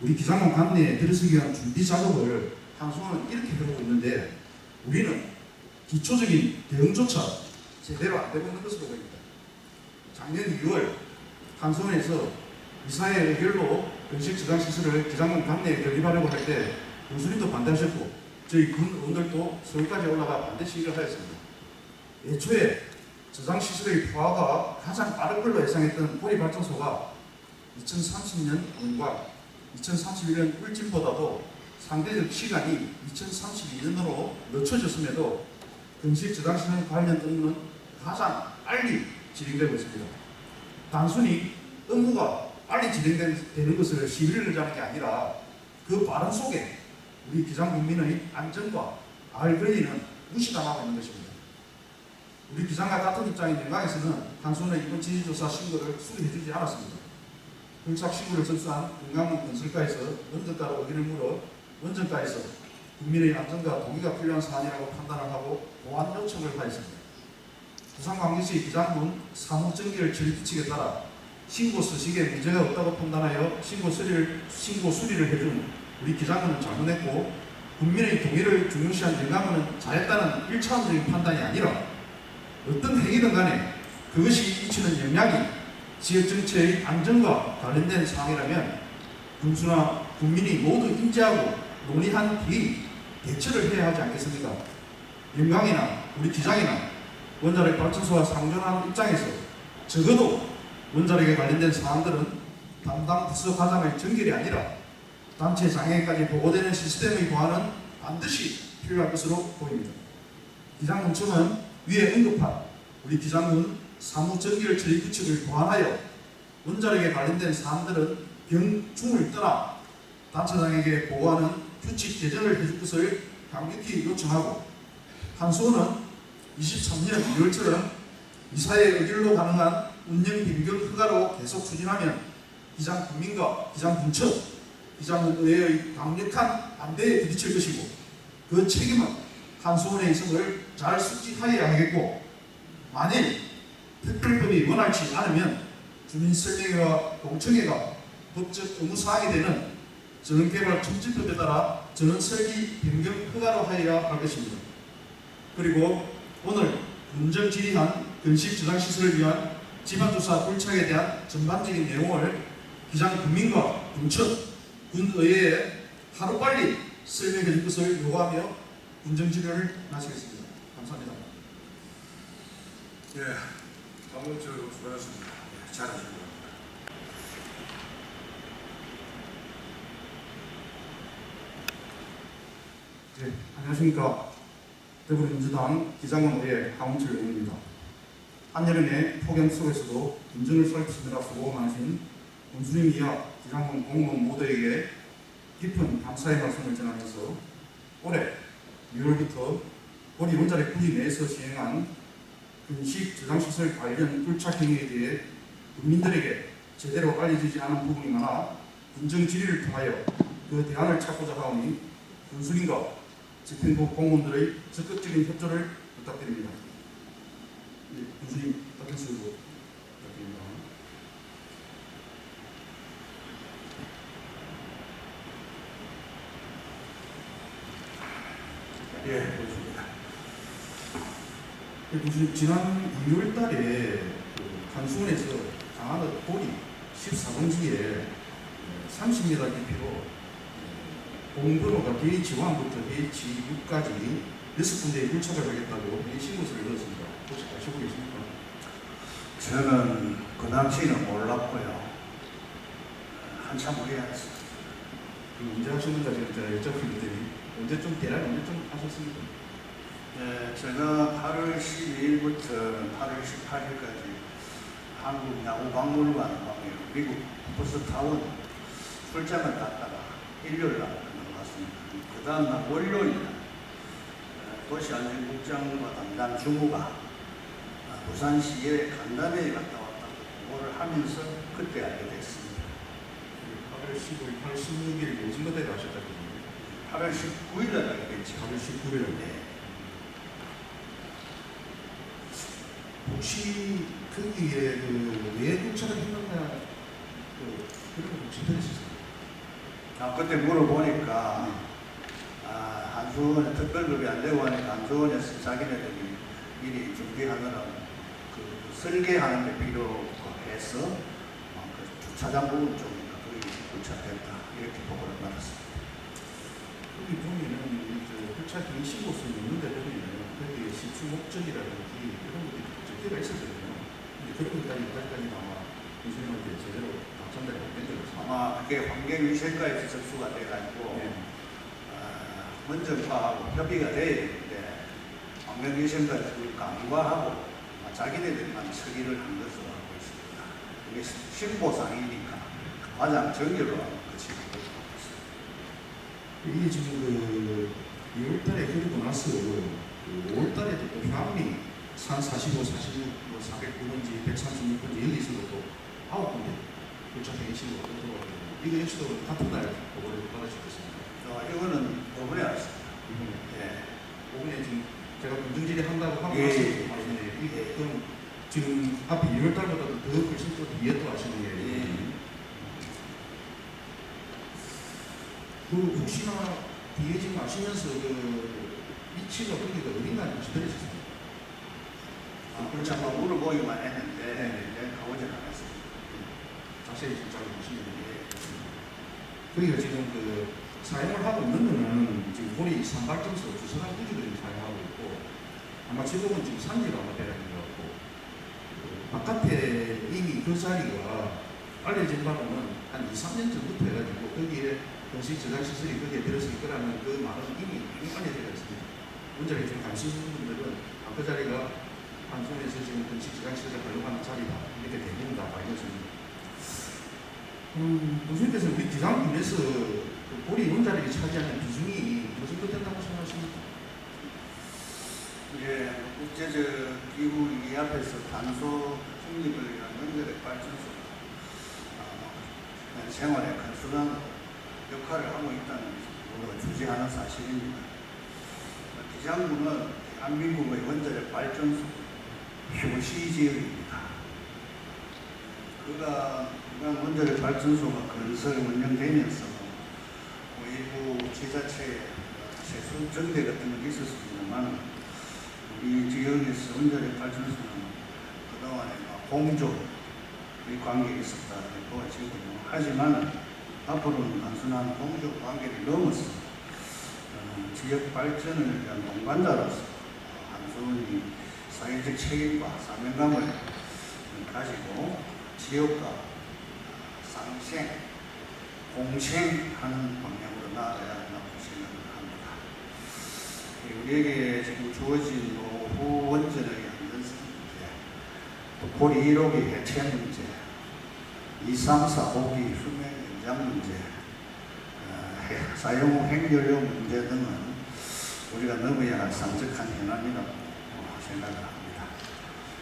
우리 기장원 관내에 들어서기 위한 준비 작업을 한수원은 이렇게 하고 있는데 우리는 기초적인 대응조차 제대로 안 되고 있는 것으로 보입니다. 작년 2월 한수원에서 이사의 의결로 건식주장시설을 기장원 관내에 건립하려고 할 때 군수님도 반대하셨고 저희 군 의원들도 서울까지 올라가 반대 시위를 하였습니다. 애초에 저장시설의 포화가 가장 빠른 걸로 예상했던 고리발전소가 2030년 원관, 2031년 울진보다도 상대적 시간이 2032년으로 늦춰졌음에도 건식 저장시설 관련 업무는 가장 빨리 진행되고 있습니다. 단순히 업무가 빨리 진행되는 것을 시비를 자는 게 아니라 그 빠른 속에 우리 기장 국민의 안전과 알 권리는 무시당하고 있는 것입니다. 우리 기장과 같은 입장인 영광에서는 한수원의 이번 지지조사 신고를 수리해주지 않았습니다. 경찰 신고를 접수한 영광문 건설가에서 원전가로 의견을 물어 원전가에서 국민의 안전과 동의가 필요한 사안이라고 판단을 하고 보완 요청을 하였습니다. 부산광역시 기장군 사무정기를 처리규칙에 따라 신고 서식에 문제가 없다고 판단하여 신고 수리를 해준 우리 기장군은 잘못했고 국민의 동의를 중요시한 영광군은 잘했다는 1차원적인 판단이 아니라 어떤 행위든 간에 그것이 미치는 영향이 지역정치의 안전과 관련된 사항이라면 군수나 국민이 모두 인지하고 논의한 뒤 대처를 해야 하지 않겠습니까? 영광이나 우리 기장이나 원자력 발전소와 상존하는 입장에서 적어도 원자력에 관련된 사항들은 담당 부서 과장의 전결이 아니라 단체 장애인까지 보고되는 시스템의 보완은 반드시 필요할 것으로 보입니다. 기장군청은 위에 언급한 우리 기장군 사무정기를 처리 규칙을 보완하여 원자력에 관련된 사항들은 병중을 떠나 단체장에게 보고하는 규칙 개정을 해줄 것을 강력히 요청하고 한수원은 23년 2월처럼 이사의 의결로 가능한 운영 변경 허가로 계속 추진하면 기장 국민과 기장 군청, 기장 의회의 강력한 반대에 부딪힐 것이고 그 책임은 한수원의 이성을 잘 숙지하여야 하겠고 만일 특별법이 원활치 않으면 주민설명회와 공청회가 법적 의무사항이 되는 전원개발 첨지법에 따라 전원설계 변경 허가로 하여야 할 것입니다. 그리고 오늘 문정 질의한 건식 저장시설을 위한 집안조사 불착에 대한 전반적인 내용을 기장 국민과 군청, 군의회에 하루빨리 설명해 줄 것을 요구하며 군정질의를 마치겠습니다. 감사합니다. 예, 사무처럼 수고하셨습니다. 예, 잘하셨습니다. 네, 안녕하십니까. 더불어민주당 기장원 의회 강홍철 의원입니다. 한여름의 폭염 속에서도 운전을 설치느라 수고 많으신 원수림 이하 기장원 공무원 모두에게 깊은 감사의 말씀을 전하면서 올해 6월부터 보리 원자력 부지 내에서 시행한 근식 저장시설 관련 불착 행위에 대해 국민들에게 제대로 알려지지 않은 부분이 많아 군정 질의를 통하여 그 대안을 찾고자 하오니 군수님과 집행부 공무원들의 적극적인 협조를 부탁드립니다. 네, 군수님 답변 수고 부탁드립니다. 예, 그렇습니다. 네, 군수님 지난 2월 달에 한수원에서 강화도 보리 14번지에 30m 깊이로 공도로가 DH1부터 DH6까지 6군데의 불착을 하겠다고 신고서를 넣었습니다. 혹시 아시고 계십니까? 저는 그 당시는 몰랐고요. 한참 후에 알았습니다. 언제 하셨는가 제가 여쭤봤더니 언제쯤 대략 언제쯤 하셨습니까? 네, 제가 8월 12일부터 8월 18일까지 한국 야구박물관에 미국 포스타운 출장을 갔다가 일요일 날 넘어갔습니다. 그 다음날 월요일 날 도시안전국장과 담당 주무가 부산시에 간담회에 갔다 왔다고 보고를 하면서 그때 알게 됐습니다. 8월 15일, 8월 16일 요즘 그대로 하셨다고요? 8월 19일 날 알게 됐죠. 8월 19일. 네. 혹시 거기에 왜 불착을 했는가 그런 거 혹시 들으셨어요? 그때 물어보니까 한수원에 특별급이 안 되고 하니까 한수원에서 자기네들이 미리 준비하느라 설계하는 데 필요해서 그 주차장 부분 쪽인가 거기 불착했다 이렇게 보고를 받았습니다. 거기 보면은 불착이 신고서에 있는데 보면은 거기에 시추 목적이라든지 이런 것들이 적혀가 있었거든요. 근데 그런 것까지 아마 교수님한테 제대로 전달이 안 된 적이 있어요. 아마 그게 환경위생과에서 접수가 돼가지고 네. 먼저 파하고 협의가 돼야 되는데 환경위생과에서 그걸 간과하고 자기네들만 처리를 한 것으로 알고 있습니다. 이게 신고상이니까 과장 정결로 그치 하고 있습니다. 이게 지금 2월달에 그리고 나서 5월달에도 또 향미 산 45, 46, 409번지, 136번지 여기서도 또 9군데 불착행위 신고가 들어왔거든요. 이거 역시도 같은 날 보고를 받으셨습니다. 이거는 법원에 왔습니다. 예. 이번에 지금 제가 군정질의 한다고 하고 예. 말씀하시네요. 이게 그럼 지금 앞에 2월달보다도 더 훨씬 또 뒤에 또 하시는 거예요. 예. 그 혹시나 뒤에 지금 아시면서 위치가 거기가 어딘가 혹시 들으셨습니까? 그렇지 않고 물어보기만 했는데 네. 내가 가보진 않았습니다. 자세히 좀 잘 보시면 거기가 지금 사용을 하고 있는 거는 지금 보리 산발전소 주선한 부지들이 사용하고 있고 아마 지금은 지금 산지가 아마 대략인 것 같고 바깥에 이미 그 자리가 알려진 바로는 한 2, 3년 전부터 해가지고 거기에 건식 저장시설이 거기에 들었을 거라는 그 말은 이미 알려져 있습니다. 원자력에 좀 관심 있는 분들은 그 자리가 한손에서 지금 건식 저장시설을 활용하는 자리다 이렇게 대부분 다 알고 있습니다. 교수님께서 우리 기장군에서 보리 원자력이 차지하는 비중이 어느 정도 된다고 생각하십니까? 예, 국제적 기후 이 앞에서 탄소 중립을 위한 원자력 발전소가 생활의 큰 수단 역할을 하고 있다는 것으로 주제하는 사실입니다. 기장군은 대한민국의 원자력 발전소 표시지역입니다. 그가 원자력 발전소가 건설 운영되면서 일부 지자체의 세수 정대 같은 게 있었습니다만 우리 지역에서 원자력 발전소는 그동안에 공조의 관계가 있었다고 보여지거든요. 하지만 앞으로는 단순한 공조 관계를 넘어서 지역 발전을 위한 동반자로서 한수원이 사회적 책임과 사명감을 가지고 지역과 상생, 공생하는 방향으로 나아가야 한다고 생각을 합니다. 우리에게 지금 주어진 노후 원전의 안전성 문제, 또 고리 1호기 해체 문제, 2, 3, 4호기 수명 연장 문제, 사용 후 핵연료 문제 등은 우리가 넘어야 할 산적한 현안이라고 생각을 합니다.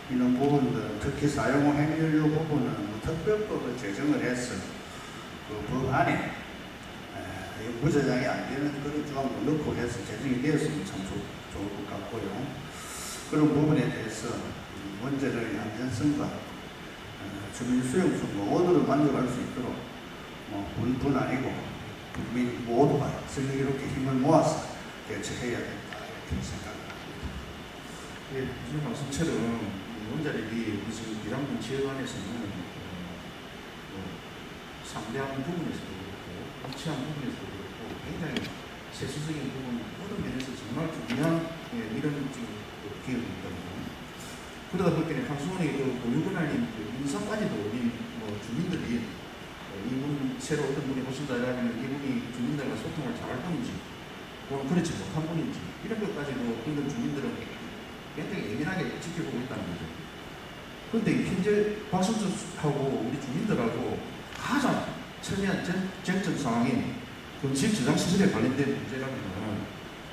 이런 부분들, 특히 사용 후 핵연료 부분은 특별법을 제정을 해서 그 법 안에 무저장이 안 되는 그런 조항도 넣고 해서 제정이 되었으면 참 좋을 것 같고요. 그런 부분에 대해서 원전의 안전성과 주민 수용성 모두를 만족할 수 있도록 분 아니고 국민 모두가 슬기롭게 힘을 모아서 대처해야 된다 이렇게 생각을 합니다. 예, 무슨 말씀처럼 원자력이 지금 비상군 지역안에서는 상대한 부분에서도 그렇고 위치한 부분에서도 그렇고 굉장히 세수적인 부분 모든 면에서 정말 중요한 이런 지금 기업이기 때문에 그러다 보니까 한순간에 그 보육원활인 인사까지도 우리 주민들이 이분 새로 어떤 분이 오신다라면 이분이 주민들과 소통을 잘할 분인지 혹은 그렇지 못한 분인지 이런 것까지도 인근 주민들은 굉장히 예민하게 지켜보고 있다는 거죠. 그런데 현재 박선수하고 우리 주민들하고 가장 첨예한 쟁점 상황인 건설 저장 시설에 관련된 문제라면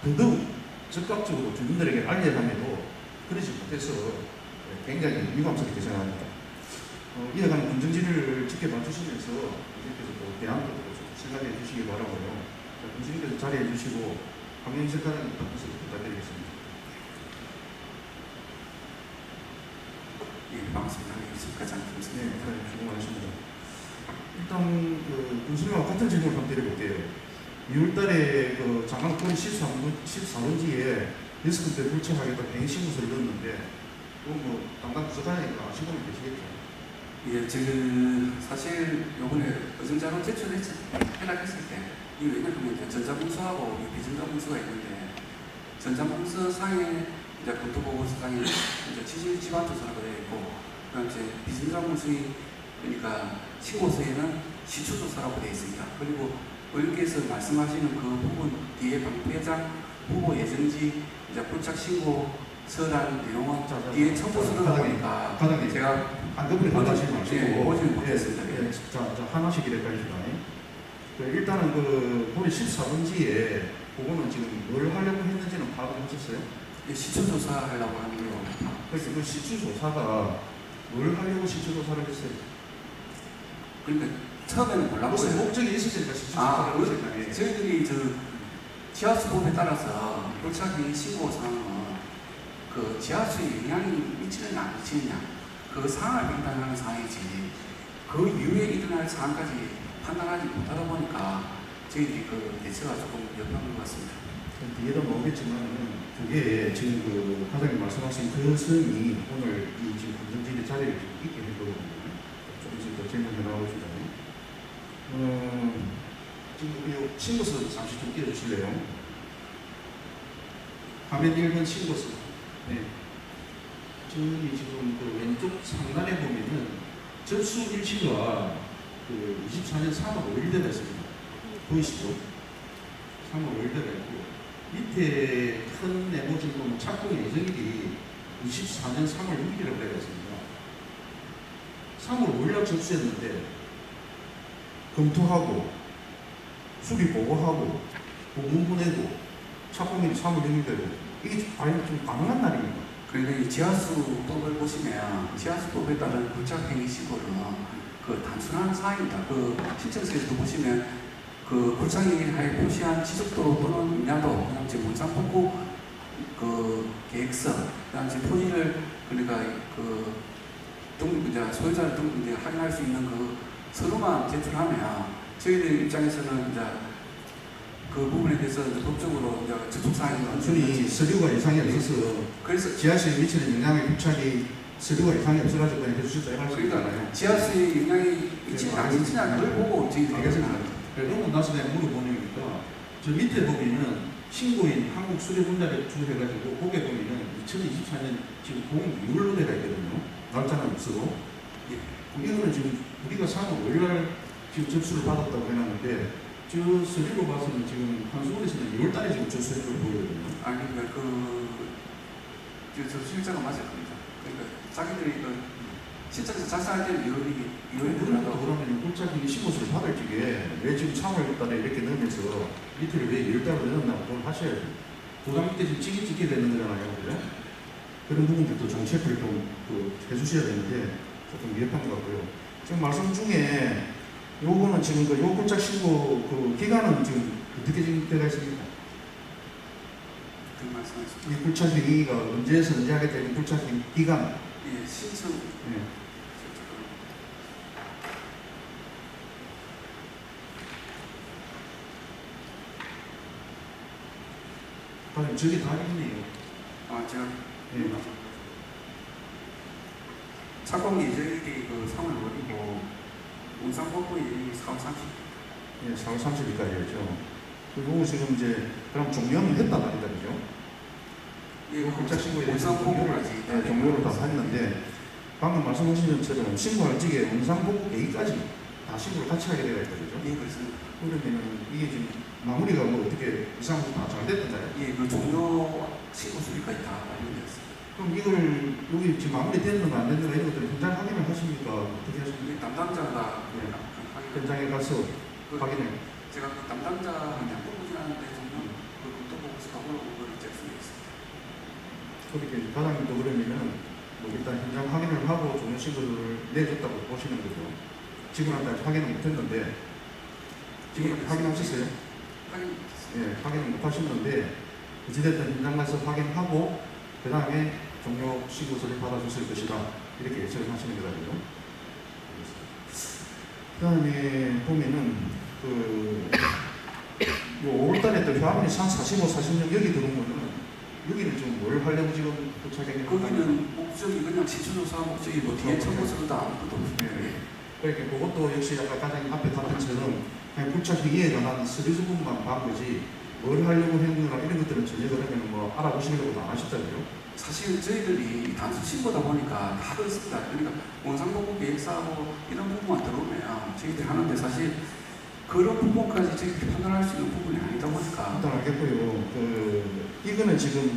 더더욱 적극적으로 주민들에게 알려함에도 그러지 못해서 굉장히 유감스럽게 생각합니다. 이어가는 군정지를 지켜봐 주시면서 이렇게서 또 대안도 생각해 주시기 바라고요. 군정님께서 자리해 주시고 황영실과장님 답변을 부탁드리겠습니다. 예, 반갑습니다. 유승과장 네, 수고 많으십니다. 일단 군수님과 같은 질문을 한번 드려볼게요. 2월달에 그 장안거리 14번지에 6군데 불체하겠다 배행신고서를 넣었는데 그건 담당 부서장이니까 아시고 계시겠죠? 예, 지금 사실 요번에 의정자로 제출했을 때 이 왜냐하면 이제 전자공서하고 비전자공서가 있는데 전자공서상에 이제 국토보고서상에 이제 지질지방조사라고 되어 있고 그다음 이제 비전자공서의 그러니까 신고서에는 시초조사라고 되어 있습니다. 그리고 의원께서 말씀하시는 그 부분 뒤에 방패장 후보 예정지 이제 폴착 신고서라는 내용은 뒤에 첨부서다 보니까 제가 한꺼번에 받아주지 마시고 보지는 못했습니다. 예, 자, 하나씩 이래까지다. 일단은 그 우리 14번지에 그거는 지금 뭘 하려고 했는지는 파악을 하셨어요? 예, 시초조사 하려고 하는 거. 그래서 그 시초조사가 뭘 하려고 시초조사를 했어요? 그러니까 처음에는 몰랐고요. 무슨 목적이 있으시니까 시초조사를 하신 거 아니에요? 저희들이 지하수법에 따라서 불착의 신고사항은 그 지하수에 영향이 미치느냐 안 미치느냐 그 상황을 판단하는 사항이지 그 이후에 일어날 사항까지 판단하지 못하다 보니까 저희들이 그 대처가 조금 위협한 것 같습니다. 뒤에도 나오겠지만 그게 지금 그 과장님 말씀하신 그 성이 오늘 이 지금 군정진의 자리를 있게 된 거거든요. 조금씩 더 질문해 나오시다. 지금 우리 신고서 잠시 좀 띄워주실래요? 화면 1번 신고서. 네. 지금 그 왼쪽 상단에 보면은 접수 일시가 그 24년 3월 5일대가 있습니다. 보이시죠? 3월 5일대가 있고 밑에 큰 네모진 보면 착공 예정일이 24년 3월 6일이라고 되어 있습니다. 3월 5일날 접수했는데 검토하고 수리 보고하고 공문 보내고 착공일이 3월 6일 되고 이게 과연 좀 가능한 날입니까? 그러니까 이 지하수법을 보시면 지하수법에 따른 불착행위 신고는 그 단순한 사항입니다. 그 신청서에서도 보시면 그 불착행위하에 표시한 지속도 또는 인하도, 그다음 이제 문상 복구 그 계획서, 그다음 이제 토지를 그러니까 그 이제 소유자를 이제 확인할 수 있는 그 서류만 제출하면 저희들 입장에서는 이제 그 부분에 대해서 이제 법적으로 이제 접촉사항이 단순히 서류가 이상이 없어서 그래서 지하수에 미치는 영향의 부착이 서류가 이상이 없어가지고 그냥 해주실 때 할수 있잖아요. 그러니까 지하수에 영향이 미치냐 안 미치냐 그걸 보고 저희들이 알겠습니다. 그러고 나서 내가 물어보니까 저 밑에 보면은 신고인 한국수리분자를 주해가지고 거기에 보면은 2024년 지금 공인 2월로 돼가 있거든요. 날짜는 없어도. 이거는 지금 우리가 3월 5일날 지금 접수를 받았다고 해놨는데 저 서류로 봐서는 지금 한수원에서는 2월달에 지금 저 서류를 보이거든요. 아니 저 실자가 맞을 겁니다. 그러니까 자기들이 실제로 작성할 때는 2월이 그러니까 그러면 홀짝이 신고서를 받을 적에 왜 지금 3월달에 이렇게 넣으면서 밑에를 왜 2월달에 넣었나 그걸 하셔야죠. 도장 밑에 지금 찍게 되는 거잖아요. 그래? 그런 부분들도 좀 체크를 좀 해주셔야 되는데 조금 미흡한 것 같고요. 지금 말씀 중에 요거는 지금 요 홀짝 신고 기간은 지금 어떻게 지금 되어 있습니까? 그 말씀하셨죠. 이 홀짝 행위가 언제에서 언제 하게 되는 홀짝 행위 기간? 예, 신청. 예. 아니, 저기 다 있네요. 아, 제가 예. 착공 예정일이 3월 5일이고 운상 복구일이 4월 30일. 예, 4월 30일까지였죠. 그리고 지금 이제 그럼 종료는 했단 말이다, 그죠? 예, 홀짝 신고에 대해서 운상 복구까지. 네, 종료를 다 했는데 방금 말씀하신 것처럼 신고할 적에 운상 복구 계기까지 다 신고를 같이 하게 되어 있다, 그죠? 예, 그렇습니다. 그러면은 이게 지금 마무리가 뭐 어떻게 이상부터 다 잘 됐던가요? 예, 그 종료 신고 수리까지 다 완료되었습니다. 그럼 이걸 여기 지금 마무리 됐는가 안 됐는가 이런 것들을 현장 확인을 하십니까? 어떻게 하십니까? 이 담당자가 예. 확인. 현장에 가서 확인을. 제가 그 담당자한테 물어보진 않는데 정말 그 국토보고서 가보고 그걸 제출했습니다. 그렇게 과장님도 그러면은 뭐 일단 현장 확인을 하고 종료 신고를 내줬다고 보시는 거죠. 직원한테 아직 확인을 못했는데 지금 확인하셨어요? 확인. 예, 확인을 못 하셨는데 어찌됐든 현장 가서 확인하고 그 다음에 종료 신고서를 받아줬을 것이다 이렇게 예측을 하시는 거죠. 그 다음에 보면은 요 5월달에 또 회화문이 45, 46 여기 들어오면은 여기는 지금 뭘 하려고 지금 도착했냐? 거기는 목적이 그냥 지출조사 목적이 뭐 뒤에 청구서도 아무것도 없습니다. 네. 그러니까 그것도 역시 아까 과장님 앞에 답변처럼 그냥 불착 행위에 관한 서류 부분만 본 거지 뭘 하려고 했는가 이런 것들은 전혀 그러면 뭐 알아보시려고도 안 하셨잖아요. 사실 저희들이 단순 신고다 보니까 다 그렇습니다. 그러니까 원상복구 계획서하고 이런 부분만 들어오면 저희들이 하는데 사실 그런 부분까지 저희들이 판단할 수 있는 부분이 아니다 보니까 일단 알겠고요. 이거는 지금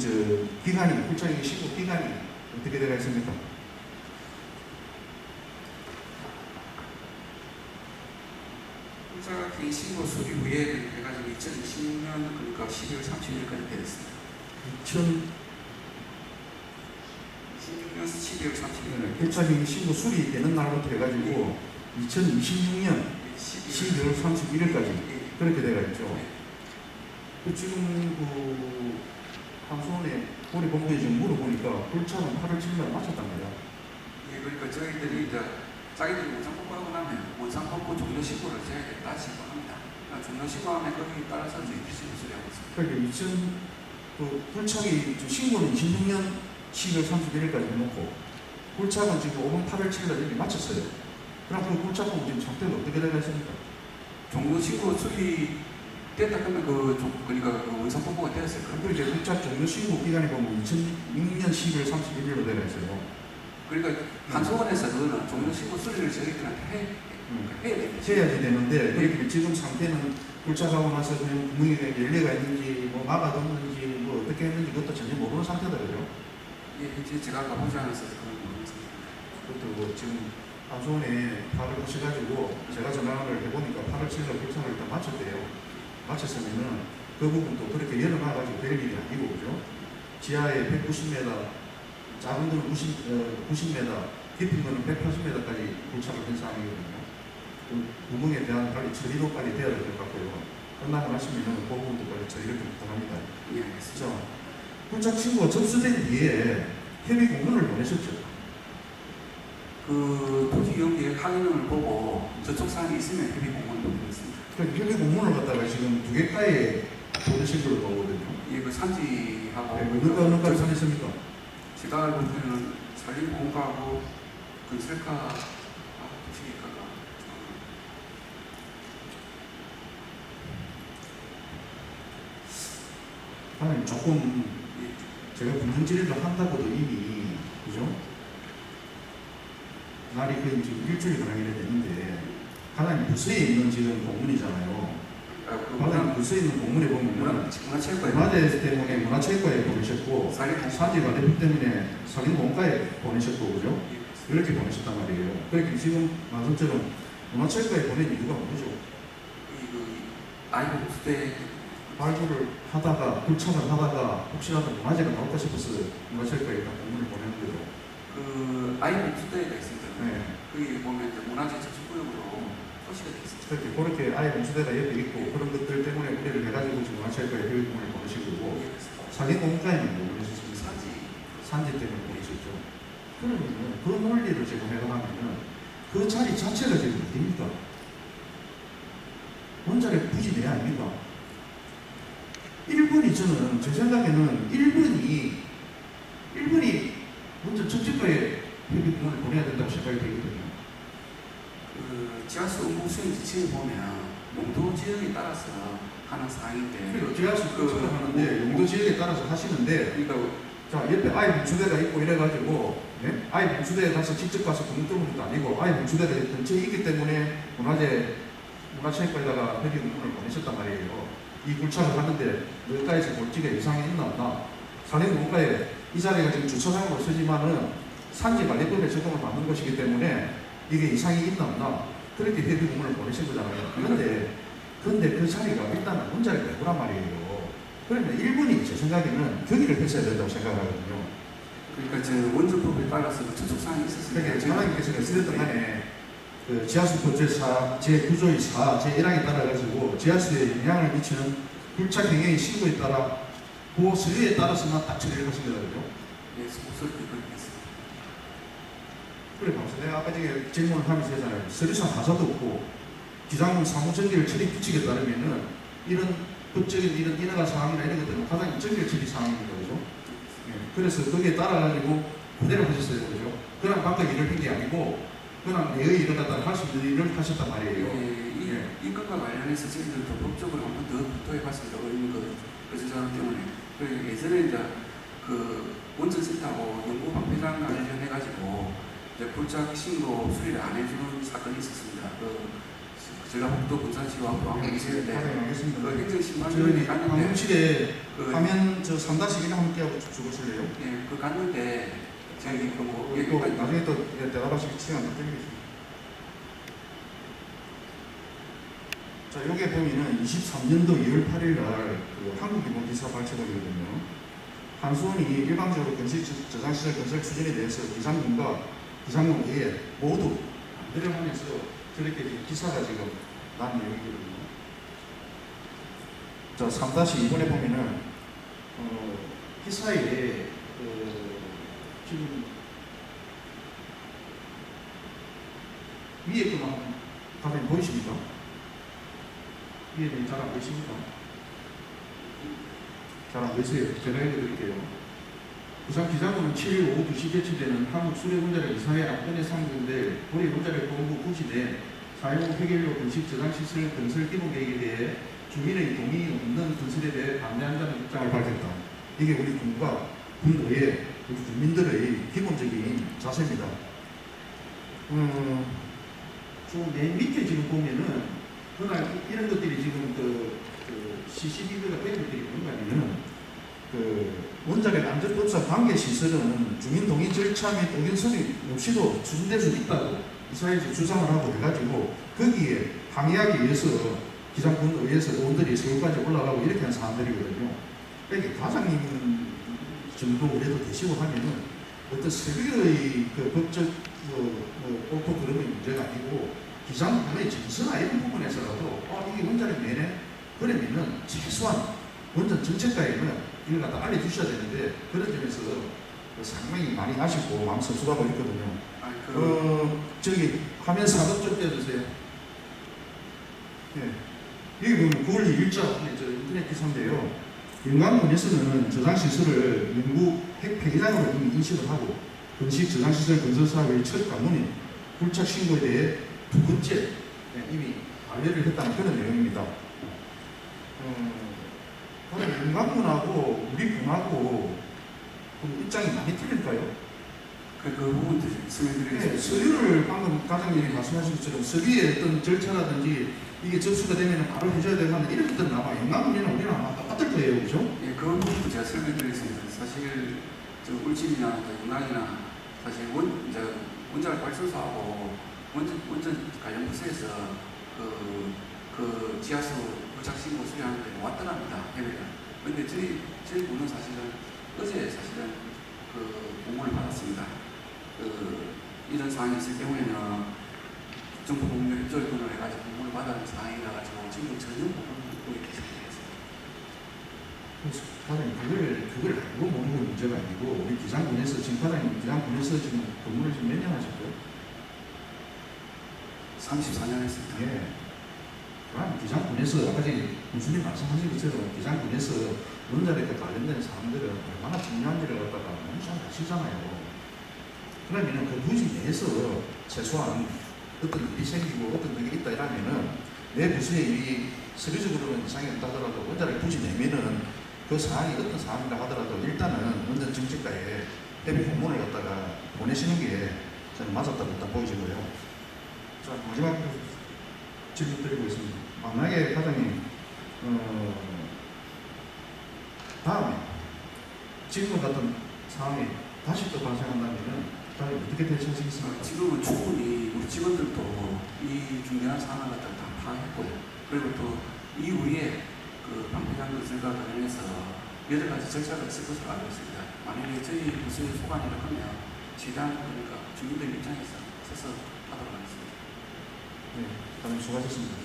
기간이 불착의 신고 기간이 어떻게 되어 있습니까? 혼자기 신고 수리 후에 해가지고 2020년 그러니까 12월 30일까지 되었습니다. 2016년 12월 30일. 불착의 신고 수리되는 날부터 해가지고 2026년 12월 31일까지 그렇게 되어 있죠. 지금 한수원에 우리 본부에 지금 물어보니까 불착은 8월 7일날 마쳤답니다. 예, 그러니까 저희들이 이제 자기들이 원상복구하고 나면 원상복구 종료 신고를 저희들이 다시 신고합니다. 그러니까 종료 신고하면 거기에 따라서 저희들이 신고수리하고 있습니다. 그러니까 불착이 신고는 26년 12월 31일까지 해놓고 불착은 지금 5번 8월 7일날 이미 마쳤어요. 그럼 그 불착 부분 지금 상태가 어떻게 되어 있습니까? 종료 신고 수리 됐다 그러면 그러니까 그 원상복구가 되었을 거예요. 그리고 이제 불착 종료 신고 기간이 보면 2006년 12월 31일로 되어 있어요. 그러니까 한소원에서 그거는 종료 신고 수리를 저희들한테 해야 됩니다. 해야지 되는데 그렇게 지금 상태는 불착하고 나서 그냥 구멍이 열려가 있는지 뭐 막아뒀는지 뭐 어떻게 했는지 그것도 전혀 모르는 상태다 그죠? 예, 이제 제가 아까 보지 않았어서 그런 모르겠습니다. 그것도 뭐 지금 한수원에 파악을 하셔가지고 제가 전화를 해보니까 8월 7일 불착을 일단 마쳤대요. 마쳤으면은 그 부분도 그렇게 열어놔가지고 될 일이 아니고 그죠? 지하에 190m, 작은 거는 90m, 깊은 거는 180m까지 불착을 된 상황이거든요. 그 구멍에 대한 빨리 처리도 빨리 돼야 될 것 같고요. 끝나고 나시면은 그 부분도 빨리 처리를 좀 부탁합니다. 예, 알겠습니다. 그죠? 불착 신고가 접수된 뒤에 협의 공문을 보내셨죠? 그 토지 이용계획 확인을 보고 저쪽 사항이 있으면 협의 공문을 보내겠습니다. 그 협의 공문을 갖다가 지금 두 개가에 보내신 걸로 보거든요. 예, 그 산지하고 어느 까지 보냈습니까? 제가 알고 있는 산림공가하고 건설가 도시계획가가 하나님 조금 예, 제가 분쟁질의를 한다고도 이미 그죠? 날이 거의 지금 일주일 가량이나 됐는데 하나님 부서에 있는 지금 공문이잖아요. 가장 글 써 있는 본문에 보면은 문화체육관 문화재 때문에 문화체육관에 보내셨고 산지관리부 때문에 산림공과에 보내셨고 그죠? 이렇게 보내셨단 말이에요. 그러니까 지금 말씀처럼 문화체육관에 보낸 이유가 뭐죠? 아이고 그때 발굴을 하다가 불착을 하다가 혹시라도 문화재가 나올까 싶어서 문화체육관에 일단 본문을 보내는 거죠. 그 아이고 그때가 있습니다. 네. 거기 보면 이제 문화재 저축구역으로 표시가 되어 있습니다. 그렇게 아예 공수대가 옆에 있고 그런 것들 때문에 우리를 해가지고 지금 문화체육관에 해외공을 보내신 거고 산림공과에는 뭐 보내셨습니까? 산지 때문에 보내셨죠. 그러면은 그 논리를 지금 해석하면은 그 자리 자체가 지금 어디입니까? 원자력 부지 내 아닙니까? 1번이 저는 제 생각에는 1번이 먼저 적재과에 회비공을 보내야 된다고 생각이 되거든요. 그 지하수 업무 수행 지침을 보면 용도 지역에 따라서 하는 사항인데 그리고 지하수 그 하는데 용도 지역에 따라서 하시는데 그러니까 자 옆에 아예 분수대가 있고 이래가지고 네? 아예 분수대에 가서 직접 가서 돈 뚫는 것도 아니고 아예 분수대가 근처에 있기 때문에 문화체육관에다가 회비공문을 보내셨단 말이에요. 이 굴착을 하는데 물가에서 볼지가 이상이 있나 없나 산림공과에 이 자리가 지금 주차장으로 쓰지만은 산지관리법에 적용을 받는 것이기 때문에 이게 이상이 있나 없나 그렇게 회비공문을 보내신 거잖아요. 그런데 그 자리가 일단은 원자력 내부란 말이에요. 그러면 1번이 제 생각에는 거기를 했어야 된다고 생각하거든요. 그러니까 제 원조법에 따라서 추측사항이 있었습니다. 그러니까 장관님께서는 쓰였던 간에 그 지하수법 제4, 제9조의 4, 제1항에 따라가지고 지하수에 영향을 미치는 불착 행위의 신고에 따라 그 서류에 따라서만 딱 처리를 하신 거거든요. 예, 목소리 그렇게 했습니다. 그래 봐서 내가 아까 전에 질문을 하면서 했잖아요. 서류상 가사도 없고 기장문 사무전개를 처리 규칙에 따르면은 이런 법적인 이런 인허가 사항이나 이런 것들은 가장 전개 처리 사항입니다. 그죠? 예. 그래서 거기에 따라가지고 그대로 하셨어요. 그죠? 그냥 방금 일을 한 게 아니고 그냥 내의 일을 갖다 할 수 있는 일을 하셨단 말이에요. 이 건과 관련해서 저희들도 법적으로 한 번 더 검토해봤습니다. 어린 그 사람 때문에. 그리고 예전에 이제 그 원전센터하고 연구 방패장 관련해가지고 이제 불착 신고 수리를 안 해주는 사건이 있었습니다. 전라북도 군산시와 포항시인데 알겠습니다. 그 저희 행정심판위원회 갔는데 방송실에 화면 저 3-1 함께 하고 주실래요? 예, 그 갔는데 저희 그뭐 또 나중에 또 대답하실 시간 더 드리겠습니다. 자, 여기 보면은 23년도 2월 8일 날그 한국기본기사 발췌록이거든요. 한수원이 일방적으로 건식 저장시설 건설 추진에 대해서 기상군과 기상군 외에 모두 내려가면서 저렇게 기사가 지금 난 내용이거든요. 자, 3-2번에 보면은 기사에 지금 위에 거만 가면 보이십니까? 위에 잘 안 보이십니까? 잘 안 보이세요? 제가 읽어드릴게요. 부산 기장군은 7일 오후 2시 개최되는 한국수력원자력 이사회 안건에 상정될 고려원자력본부 부지 내 사용 폐결료 건식 저장시설 건설 기본 계획에 대해 주민의 동의 없는 건설에 대해 반대한다는 입장을 밝혔다. 이게 우리 군과 군의회, 우리 국민들의 기본적인 자세입니다. 좀 맨 밑에 지금 보면은 그러나 이런 것들이 지금 CCTV가 된 것들이 뭔가 하면은 원자력 안전법상 관계 시설은 주민 동의 절차 및 의견서류 없이도 추진될 수 있다고 이사회에서 주장을 하고 해가지고 거기에 항의하기 위해서 기장군 의회에서 의원들이 서울까지 올라가고 이렇게 한 사람들이거든요. 그러니까 과장님 정도 우리도 계시고 하면은 어떤 서류의 그 법적 옳고 그름의 문제가 아니고 기장군의 정서나 이런 부분에서라도 이게 원자력 내네? 그러면은 최소한 원전 정책가에는 이걸 갖다 알려주셔야 되는데 그런 점에서 상당히 많이 아쉽고 마음 섭섭하고 있거든요. 저기 화면 4번 좀 떼어주세요. 예. 여기 보면 9월 2일자 인터넷 기사인데요. 영광군에서는 저장시설을 영구 핵 폐기장으로 이미 인식을 하고 건식 저장시설 건설사업의 첫 관문인 불착 신고에 대해 두 번째 이미 완료를 했다는 그런 내용입니다. 그럼 영광군하고 우리 군하고 입장이 많이 틀릴까요? 그 부분도 설명드리겠습니다. 네, 서류를 방금 과장님이 말씀하신 것처럼 서류의 어떤 절차라든지 이게 접수가 되면 바로 해줘야 되고 하는 이런 것들은 아마 영광군이나 우리는 아마 똑같을 거예요. 그죠? 예, 그 부분도 제가 설명드리겠습니다. 사실 저 울진이나 영광이나 사실 원자력 발전소하고 원전 관련 부서에서 그 지하수 부착 신고 수리하는 데 왔더랍니다. 해외가. 근데 저희 부는 사실은 어제 사실은 그 공문을 받았습니다. 이런 상황이 있을 경우에는 정부 공무원 협조권을 해가지고 공문을 받아는 상황이라 가지고 지금 전혀 모르고 이렇게 생각했습니다. 그래서 과장님 그걸 알고 모르는 건 문제가 아니고 우리 기장군에서 지금 과장님 기장군에서 지금 근무를 지금 몇 년 하셨죠? 34년 했습니다. 예. 그럼 기장군에서 아까 전에 군수님 말씀하신 것처럼 기장군에서 원자력과 관련된 사람들은 얼마나 중요한지를 갖다가 너무 잘 아시잖아요. 그러면 그 부지 내에서 최소한 어떤 일이 생기고 어떤 게 있다 이러면은 내 부지에 일이 서류적으로는 이상이 없다더라도 원자력 부지 내면은 그 사항이 어떤 사항이라 하더라도 일단은 원전 정책과에 협의 공문을 갖다가 보내시는 게 저는 맞았다고 일단 보여지고요. 자, 마지막 질문 드리고 있습니다. 만약에 과장님 다음에 지금 같은 상황이 다시 또 발생한다면 과장님 어떻게 대처하시겠습니까? 지금은 충분히 우리 직원들도 이 중요한 상황을 갖다 다 파악했고요. 그리고 또 이후에 그 방패장 것들과 관련해서 여러 가지 절차가 있을 것으로 알고 있습니다. 만약에 저희 부서의 소관이라 하면 최대한 그러니까 주민들 입장에서 서서 하도록 하겠습니다. 네, 과장님 수고하셨습니다.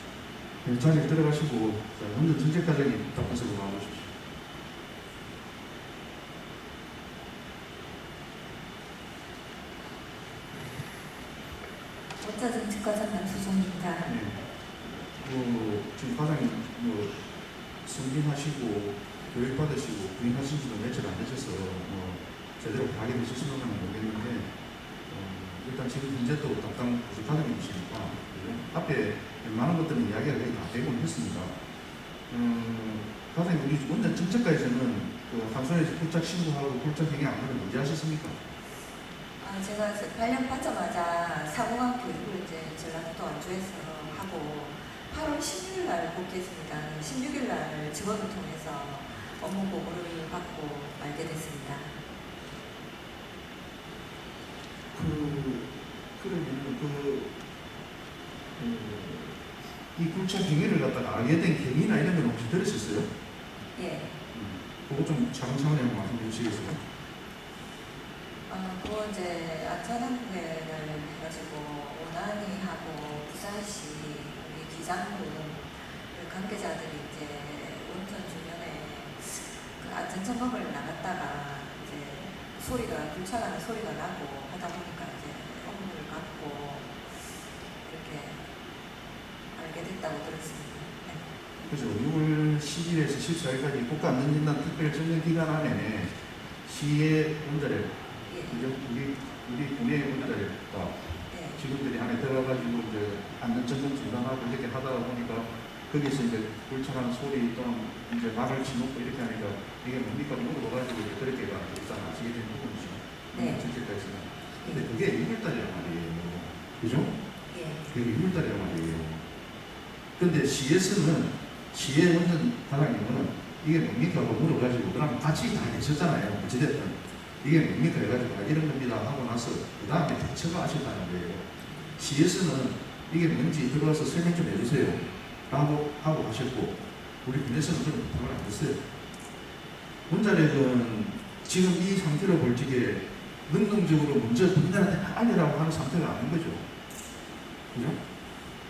자리에 들어가시고 원전 정책 과정이 답변서로 나와주십시오. 원자정책과장 남수정입니다. 네. 지금 과장님 승진하시고 교육받으시고 부임하신 지도 며칠 안 되셔서 제대로 가게 되셨을지는 모르겠는데 일단 지금 현재 또 담당 과장님이시니까 앞에 많은 것들은 이야기가 거의 다 되곤 했습니다. 과장님 우리 원전 정책과에서는 한손에서 굴착 신고하고 굴착 행위 안 하는 문제 하셨습니까? 제가 발령 받자마자 사고관 교육을 이제 전라북도 완주에서 하고 8월 16일 날 복귀했습니다. 16일 날 직원을 통해서 업무 보고를 받고 말게 됐습니다. 그러면 이 굴착 행위를 갖다가 알게 된 계기나 이런 건 혹시 들으셨어요? 예. 그거 좀 차근차근히 한번 말씀해 주시겠어요? 그거 이제 안전항공회를 해가지고 원안이하고 부산시 우리 기장군 관계자들이 이제 원전 주변에 그 안전점검을 나갔다가 이제 불찰하는 소리가 나고 하다 보니까 이제 업무를 받고 이렇게 알게 됐다고 들었습니다. 네. 그래서 6월 10일에서 14일까지 국가안전진단 특별전문기간 안에 시의 원자력 우리 군의 원자력과 네. 직원들이 안에 들어가가지고 이제 안전점검 중단하고 이렇게 하다 보니까 거기서 이제 불철하는 소리 또는 이제 말을 치놓고 이렇게 하니까 이게 뭡니까 물어봐가지고 이제 그렇게 일단 아시게 된 부분이죠. 네. 정책까지는. 근데 그게 6월달이란 말이에요. 그죠? 예. 그게 6월달이란 말이에요. 근데 시에서는 시의 원전 과장님은 이게 뭡니까 하고 물어가지고 그럼 같이 다 계셨잖아요. 어찌됐든. 이게 뭡니까 해가지고 이런 겁니다 하고 나서 그 다음에 대처가 하셨다는 거예요. 시에서는 이게 뭔지 들어와서 설명 좀 해주세요 라고 하고 하셨고 우리 군에서는 그런 부탁을 안 했어요. 원자력은 지금 이 상태로 볼 적에 능동적으로 먼저 국민한테 알리라고 하는 상태가 아닌 거죠. 그죠?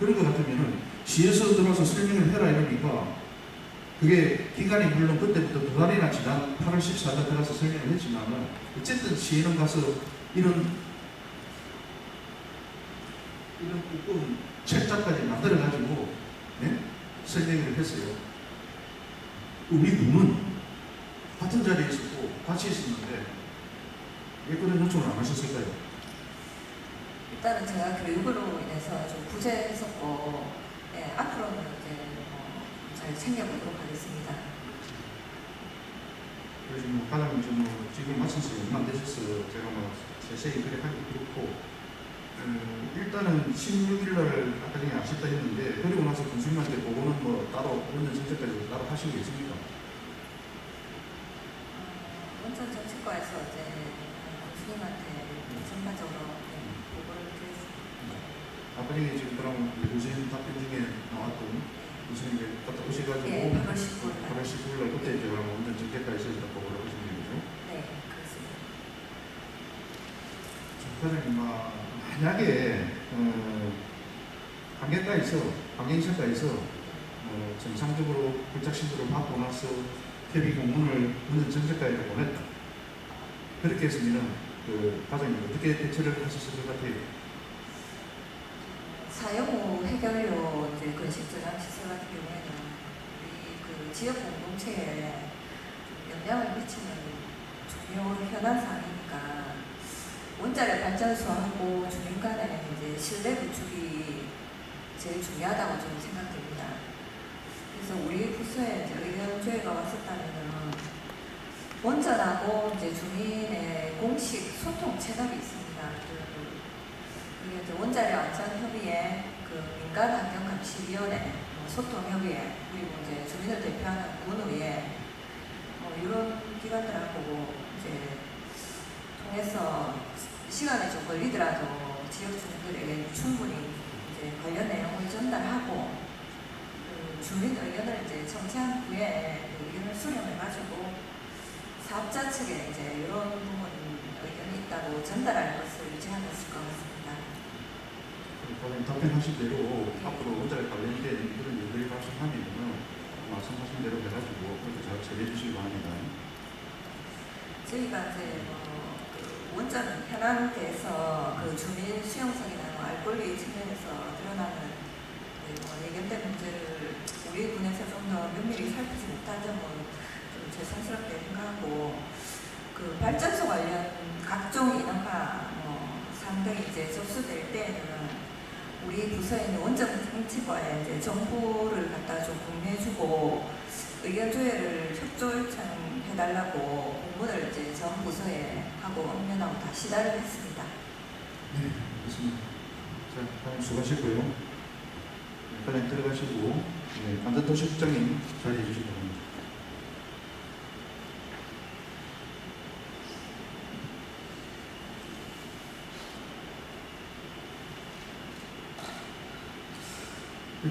그런 것 같으면은 시에서 들어와서 설명을 해라 이러니까 그게 기간이 물론 그때부터 2달이나 지난 8월 14일 들어가서 설명을 했지만은 어쨌든 시에는 가서 이런 두꺼운 책자까지 만들어가지고 네? 설명을 했어요. 우리 군은 같은 자리에 있었고 같이 있었는데 왜 그런 요청을 안 하셨을까요? 일단은 제가 교육으로 인해서 좀 부재했었고 예, 앞으로는 이제 잘 챙겨보도록 하겠습니다. 그래서 과장님 지금 말씀하신 얼마 안 되셔서 제가 세세히 그래 하기 그렇고 일단은 16일 날 아까 전에 아쉽다 했는데 그리고 나서 군수님한테 보고는 뭐 따로 원전 정책까지 따로 하신 게 있습니까? 원전 정책과에서 이제 교수님한테 전반적으로 보고를 드렸습니다. 아까 전에 지금 그럼 교수님 답변 중에 나왔던 교수님이 갖다 오셔가지고 네, 8월 19일 날. 8월 19일 날 그때 이제 그럼 원전 정책과에서 일단 보고를 하신 거죠? 네, 그렇습니다. 과장님, 만약에 관계인사과에서 정상적으로 불작 신고를 받고 나서 협의 공문을 원전 정책과에 보냈다. 그렇게 했으면 과장님 어떻게 대처를 하셨을 것 같아요? 사용 후 해결료 이제 건식 저장 시설 같은 경우에는 우리 그 지역 공동체에 영향을 미치는 중요 현안 사항이니까 원자력 발전소하고 주민 간의 이제 신뢰 구축이 제일 중요하다고 저는 생각됩니다. 그래서 우리 부서에 이제 의견 조회가 왔었다면은 원전하고 이제 주민의 공식 소통 채널이 있습니다. 그게 이제 원자력 안전협의회, 그 민간환경감시위원회, 소통협의회, 그리고 이제 주민을 대표하는 군의회, 이런 기관들하고 이제 통해서 시간이 좀 걸리더라도 지역 주민들에게 충분히 이제 관련 내용을 전달하고 그 주민 의견을 이제 청취한 후에 그 의견을 수렴해가지고 사업자 측에 이제 이런 부분 의견이 있다고 전달할 것을 유지하고 있을 것 같습니다. 과장님 답변하신 대로 앞으로 원자력 관련된 그런 일들이 발생하면 말씀하신 대로 해가지고 그렇게 잘 처리해 주시기 바랍니다. 저희가 이제 그 원전 현황대에서 그 주민 수용성이나 알 권리 측면에서 드러나는 예견된 문제를 우리 군에서 좀 더 면밀히 살피지 못한 점은 좀 죄송스럽게 생각하고 그 발전소 관련 각종 인허가 상등이 이제 접수될 때에는 우리 부서에 있는 원전 정책과에 이제 정보를 갖다 좀 공유해주고 의견 조회를 협조 요청해달라고 공문을 이제 전 부서에 하고 업무하고 다 시달을 했습니다. 네, 알겠습니다. 자, 다음 수고하시고요. 과장님 들어가시고 안전도시국장님 자리해 주시기 바랍니다.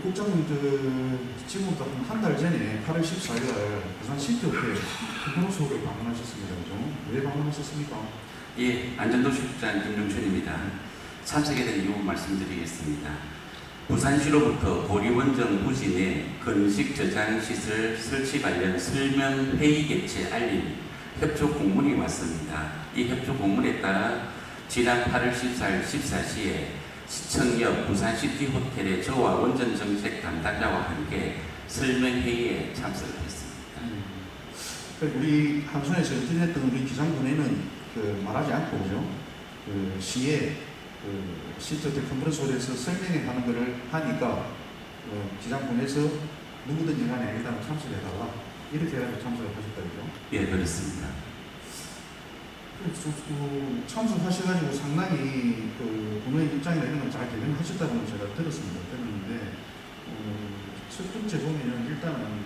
국장님, 지금부터 한 달 전에 8월 14일 날 부산 시티호텔 컨퍼런스홀을 방문하셨습니다. 그죠? 왜 방문하셨습니까? 예, 안전도시국장 김종춘입니다. 참석에 대한 이유 말씀드리겠습니다. 부산시로부터 보리원전 부지 내 건식 저장 시설 설치 관련 설명 회의 개최 알림 협조 공문이 왔습니다. 이 협조 공문에 따라 지난 8월 14일 14시에 시청 옆 부산시티 호텔의 저와 원전 정책 담당자와 함께 설명회의에 참석을 했습니다. 우리 한손에서 인터넷했던 우리 기상군에는 말하지 않고 그죠? 시에 시티호텔 컨퍼런스홀에서 설명회 하는 것을 하니까 기상군에서 누구든지 간에 일단 참석해달라 이렇게 해가지고 참석을 하셨다 그죠? 예, 그렇습니다. 참석하셔가지고 상당히 군의 입장이나 이런 걸 잘 대변하셨다고 제가 들었는데 첫 번째 보면은 일단은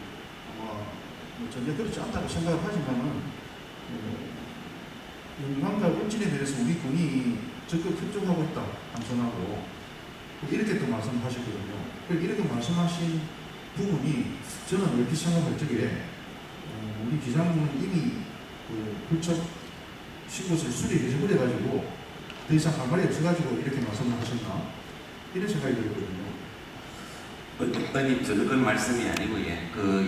전혀 그렇지 않다고 생각을 하지만은 영광과 울진에 대해서 우리 군이 적극 협조하고 있다 한선하고 이렇게 또 말씀하셨거든요. 이렇게 말씀하신 부분이 저는 얼핏 생각할 적에 우리 기상군은 이미 불법 신고서를 수리해버려가지고 더 이상 할 말이 없어가지고 이렇게 말씀을 하셨나 이런 생각이 들거든요. 저는 그런 말씀이 아니고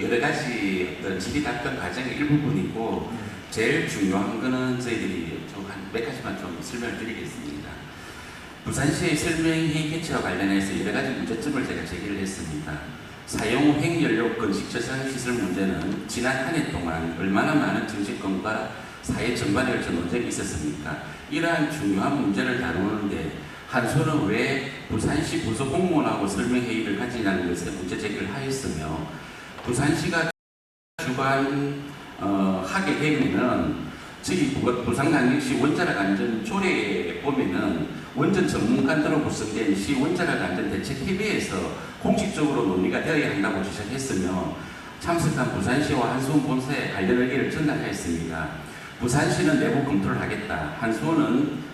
여러 가지 질의 답변 과정의 일부분이고 제일 중요한 거는 저희들이 한 몇 가지만 좀 설명을 드리겠습니다. 부산시의 설명회의 개최와 관련해서 여러 가지 문제점을 제가 제기를 했습니다. 사용 후 핵연료 건식 저장 시설 문제는 지난 한 해 동안 얼마나 많은 정치권과 사회 전반에 걸쳐 논쟁이 있었습니까? 이러한 중요한 문제를 다루는데 한손은 왜 부산시 부서 공무원하고 설명회의를 가지냐는 것에 문제 제기를 하였으며 부산시가 주관하게 되면은 저희 부산광역시 원자력 안전 조례에 보면은 원전 전문가들로 구성된 시 원자력 안전 대책 협의회에서 공식적으로 논의가 되어야 한다고 지적했으며 참석한 부산시와 한수원 본사에 관련 의견을 전달하였습니다. 부산시는 내부 검토를 하겠다. 한수원은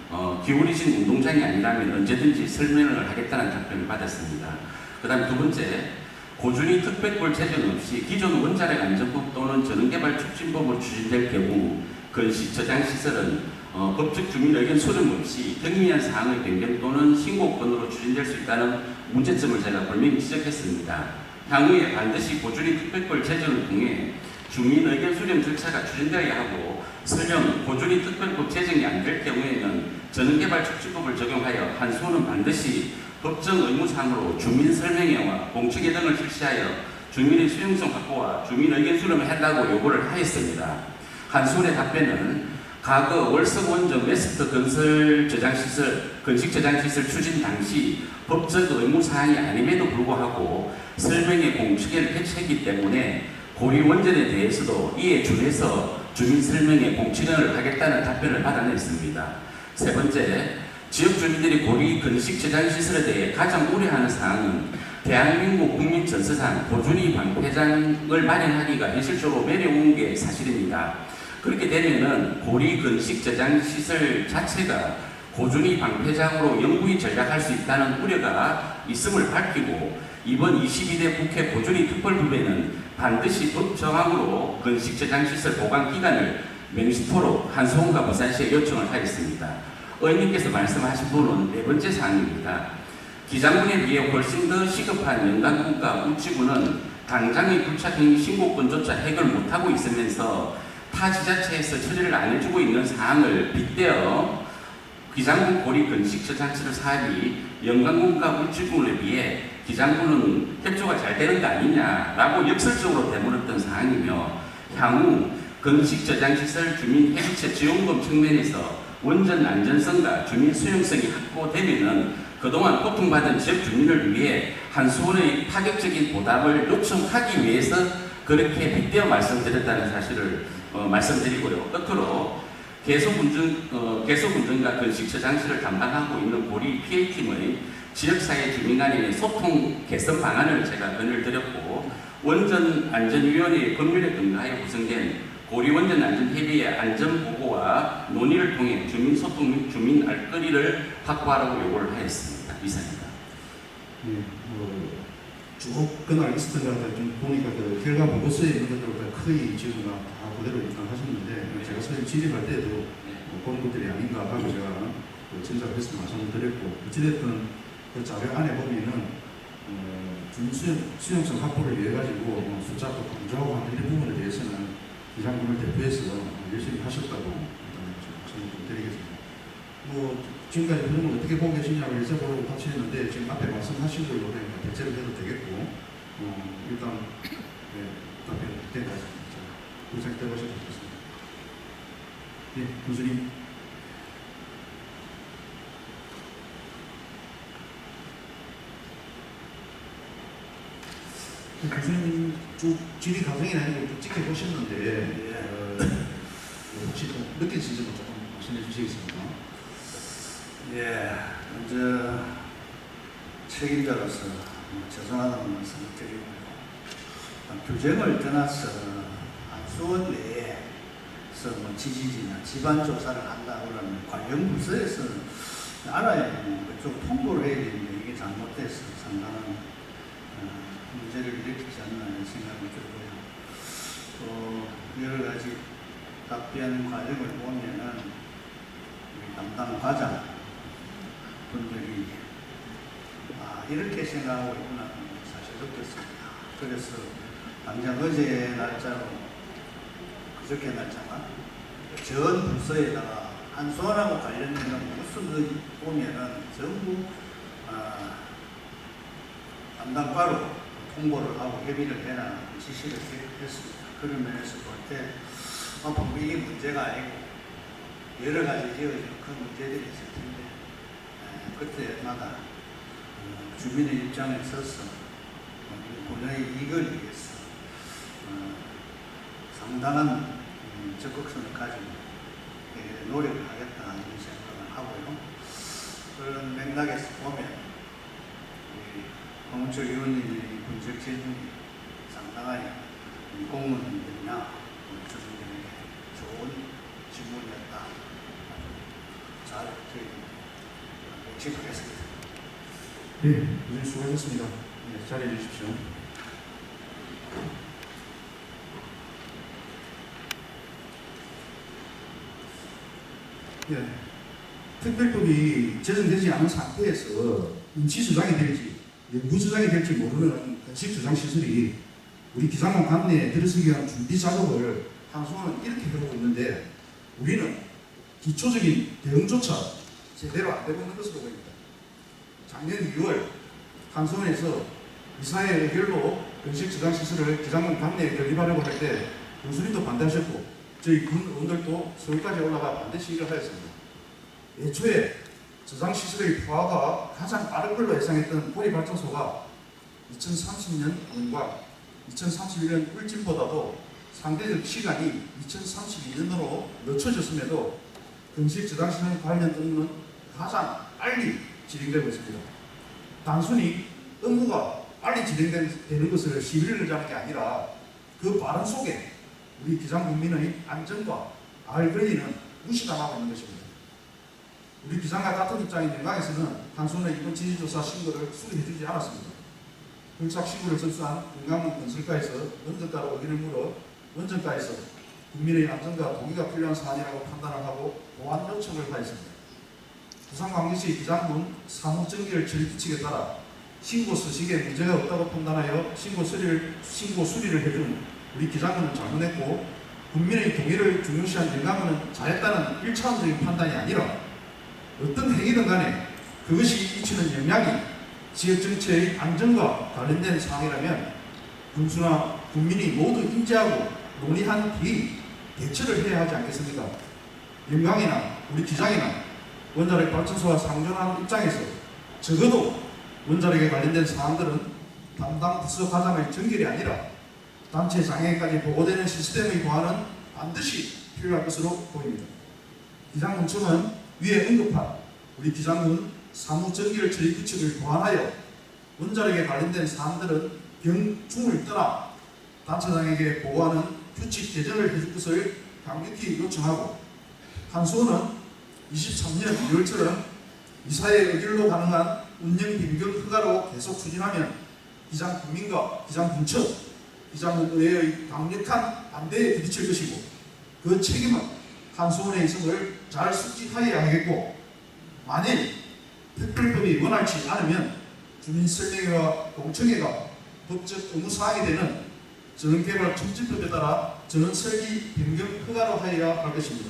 기울이진 운동장이 아니라면 언제든지 설명을 하겠다는 답변을 받았습니다. 그 다음 두 번째, 고준위 특별법 제정 없이 기존 원자력 안전법 또는 전원개발촉진법으로 추진될 경우 건식 저장시설은 법적 주민 의견 수렴 없이 경미한 사항의 변경 또는 신고권으로 추진될 수 있다는 문제점을 제가 분명히 지적했습니다. 향후에 반드시 고준위 특별법 제정을 통해 주민 의견 수렴 절차가 추진되어야 하고 설령 고준위 특별법 제정이 안 될 경우에는 전원개발촉진법을 적용하여 한수원은 반드시 법정 의무상으로 주민 설명회와 공청회 등을 실시하여 주민의 수용성 확보와 주민 의견 수렴을 한다고 요구를 하였습니다. 한수원의 답변은 과거 월석 원전 웨스트 건설 저장시설, 건식 저장시설 추진 당시 법적 의무사항이 아님에도 불구하고 설명회 공청회를 개최했기 때문에 고리 원전에 대해서도 이에 준해서 주민 설명회 공청회를 하겠다는 답변을 받아냈습니다. 세 번째, 지역 주민들이 고리 건식 저장시설에 대해 가장 우려하는 사항은 대한민국 국민 전서상 고준위 방패장을 마련하기가 현실적으로 어려운 게 사실입니다. 그렇게 되면은 고리 건식 저장시설 자체가 고준위 방패장으로 영구히 전락할 수 있다는 우려가 있음을 밝히고 이번 22대 국회 고준위 특별법에는 반드시 법정항으로 건식 저장시설 보관 기간을 명시토록 한수원과 부산시에 요청을 하였습니다. 의원님께서 말씀하신 부분은 네 번째 사항입니다. 기장군에 비해 훨씬 더 시급한 연간군과 울지군은 당장의 불착행 신고권조차 해결 못하고 있으면서 타 지자체에서 처리를 안 해주고 있는 사항을 빗대어 기장군 고리 건식 저장시설 사업이 연간군과 울지군에 비해 기장군은 협조가 잘 되는 거 아니냐라고 역설적으로 되물었던 사항이며 향후 건식 저장시설 주민 해비체 지원금 측면에서 원전 안전성과 주민 수용성이 확보되면은 그동안 고통받은 지역 주민을 위해 한수원의 파격적인 보답을 요청하기 위해서 그렇게 빗대어 말씀드렸다는 사실을 말씀드리고요. 끝으로 개소운전과 건식 저장시를 담당하고 있는 고리 PA팀의 지역사회 주민 간의 소통 개선 방안을 제가 건의를 드렸고 원전안전위원회의 법률에 근거하여 구성된 고리 원전안전협의회 안전보고와 논의를 통해 주민 소통 및 주민 알 거리를 확보하라고 요구를 하였습니다. 이상입니다. 네, 쭉 그날 있었던 것들 좀 보니까 그 결과 보고서에 있는 것들보다 거의 지금 다 그대로 하셨는데 제가 사실 진입할 때도 그런 것들이 아닌가 하고 제가 진작을 했을 말씀을 드렸고 어찌됐든 그 자료 안에 보면은 주민 수용성 확보를 위해 가지고 숫자도 강조하고 하는 이런 부분에 대해서는 기장군을 대표해서 열심히 하셨다고 말씀을 좀 드리겠습니다. 지금까지 그런 어떻게 보고 계시냐고 여쭤보려고 같이 했는데 지금 앞에 말씀하신 걸로 대체를 해도 되겠고 일단 답변 그때 다시 분석해 보셔도 좋겠습니다. 네, 교수님. 교수님 쭉 질의 과정이나 이런 걸 쭉 지켜보셨는데 혹시 좀 느끼신 점을 조금 말씀해 주시겠습니까? 예, 먼저 책임자로서 죄송하다는 말씀을 드리고요. 규정을 떠나서 한수원 내에서 지지지나 집안 조사를 한다고 그러면 관련 부서에서 알아야 되는 그쪽 통보를 해야 되는데 이게 잘못돼서 상당한 문제를 일으키지 않나 하는 생각이 들고요. 또 여러 가지 답변 과정을 보면은 우리 담당 과장 분들이 이렇게 생각하고 있구나 사실 느꼈습니다. 그래서 당장 어제 날짜로 그저께 날짜가 전 부서에다가 한수원하고 관련된 무슨 보면은 전부 담당과로 통보를 하고 협의를 해라 지시를 했습니다. 그런 면에서 볼 때 앞으로 이게 문제가 아니고 여러 가지 이어진 큰 문제들이 있을 텐데 그때마다 주민의 입장에 서서 본연의 이익을 위해서 상당한 적극성을 가지고 노력을 하겠다 이런 생각을 하고요. 그런 맥락에서 보면 우리 황운철 의원님의 분석 재능이 상당하니 우리 공무원들이나 우리 조선들에게 좋은 질문이었다. 잘 묵직하겠습니다. 네, 의원님 수고하셨습니다. 네, 자리해 주십시오. 예, 특별법이 제정되지 않은 상태에서 임시주장이 될지 영구주장이 될지 모르는 건식주장시설이 우리 기장원 관내에 들어서기 위한 준비 작업을 한수원은 이렇게 해오고 있는데 우리는 기초적인 대응조차 제대로 안 되고 있는 것으로 보입니다. 작년 2월 한수원에서 이사의 의결로 건식주장시설을 기장원 관내에 건립하려고 할 때 군수님도 반대하셨고 저희 군 의원들도 서울까지 올라가 반대 시위를 하였습니다. 애초에 저장시설의 포화가 가장 빠른 걸로 예상했던 고리발전소가 2030년 원광, 2031년 울진보다도 상대적 시간이 2032년으로 늦춰졌음에도 건식 저장시설 관련 업무는 가장 빨리 진행되고 있습니다. 단순히 업무가 빨리 진행되는 것을 시비를 걸자는 게 아니라 그 빠른 속에 우리 기장 국민의 안전과 알 권리는 무시당하고 있는 것입니다. 우리 기장과 같은 입장인 영광에서는 한수원의 이번 지지조사 신고를 수리해주지 않았습니다. 경찰 신고를 접수한 영광문 건설가에서 원전가로 의견을 물어 원전가에서 국민의 안전과 동의가 필요한 사안이라고 판단을 하고 보완 요청을 하였습니다. 부산광역시 기장군 사무정기를 처리규칙에 따라 신고 서식에 문제가 없다고 판단하여 신고 수리를 해준 우리 기장군은 잘못했고 국민의 동의를 중요시한 영광군은 잘했다는 1차원적인 판단이 아니라 어떤 행위든 간에 그것이 미치는 영향이 지역정치의 안전과 관련된 사항이라면 군수나 국민이 모두 인지하고 논의한 뒤 대처를 해야 하지 않겠습니까? 영광이나 우리 기장이나 원자력 발전소와 상존하는 입장에서 적어도 원자력에 관련된 사항들은 담당 부서 과장의 전결이 아니라 단체 장애인까지 보고되는 시스템의 보완은 반드시 필요할 것으로 보입니다. 기장군청은 위에 언급한 우리 기장군 사무정기를 처리 규칙을 보완하여 원자력에 관련된 사항들은 병중을 떠나 단체장에게 보고하는 규칙 개정을 해줄 것을 강력히 요청하고 한수원은 23년 2월처럼 이사의 의결로 가능한 운영 변경 허가로 계속 추진하면 기장 국민과 기장 군청, 기장 의회의 강력한 반대에 부딪힐 것이고 그 책임은 한수원의 이성을 잘 숙지하여야 하겠고 만일 특별법이 원활치 않으면 주민설명회와 공청회가 법적 의무사항이 되는 전원개발 촉진법에 따라 전원설계 변경 허가로 하여야 할 것입니다.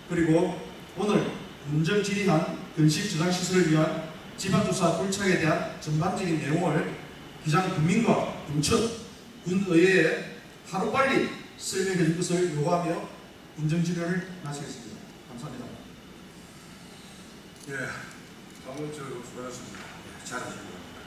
그리고 오늘 문정 질의한 건식 저장시설을 위한 지방조사 굴착에 대한 전반적인 내용을 기장 국민과 군청, 군의회에 하루빨리 설명해 줄 것을 요구하며 문정질의를 마치겠습니다. 감사합니다. 예, 황운철 수고하셨습니다. 잘하신 것 같습니다.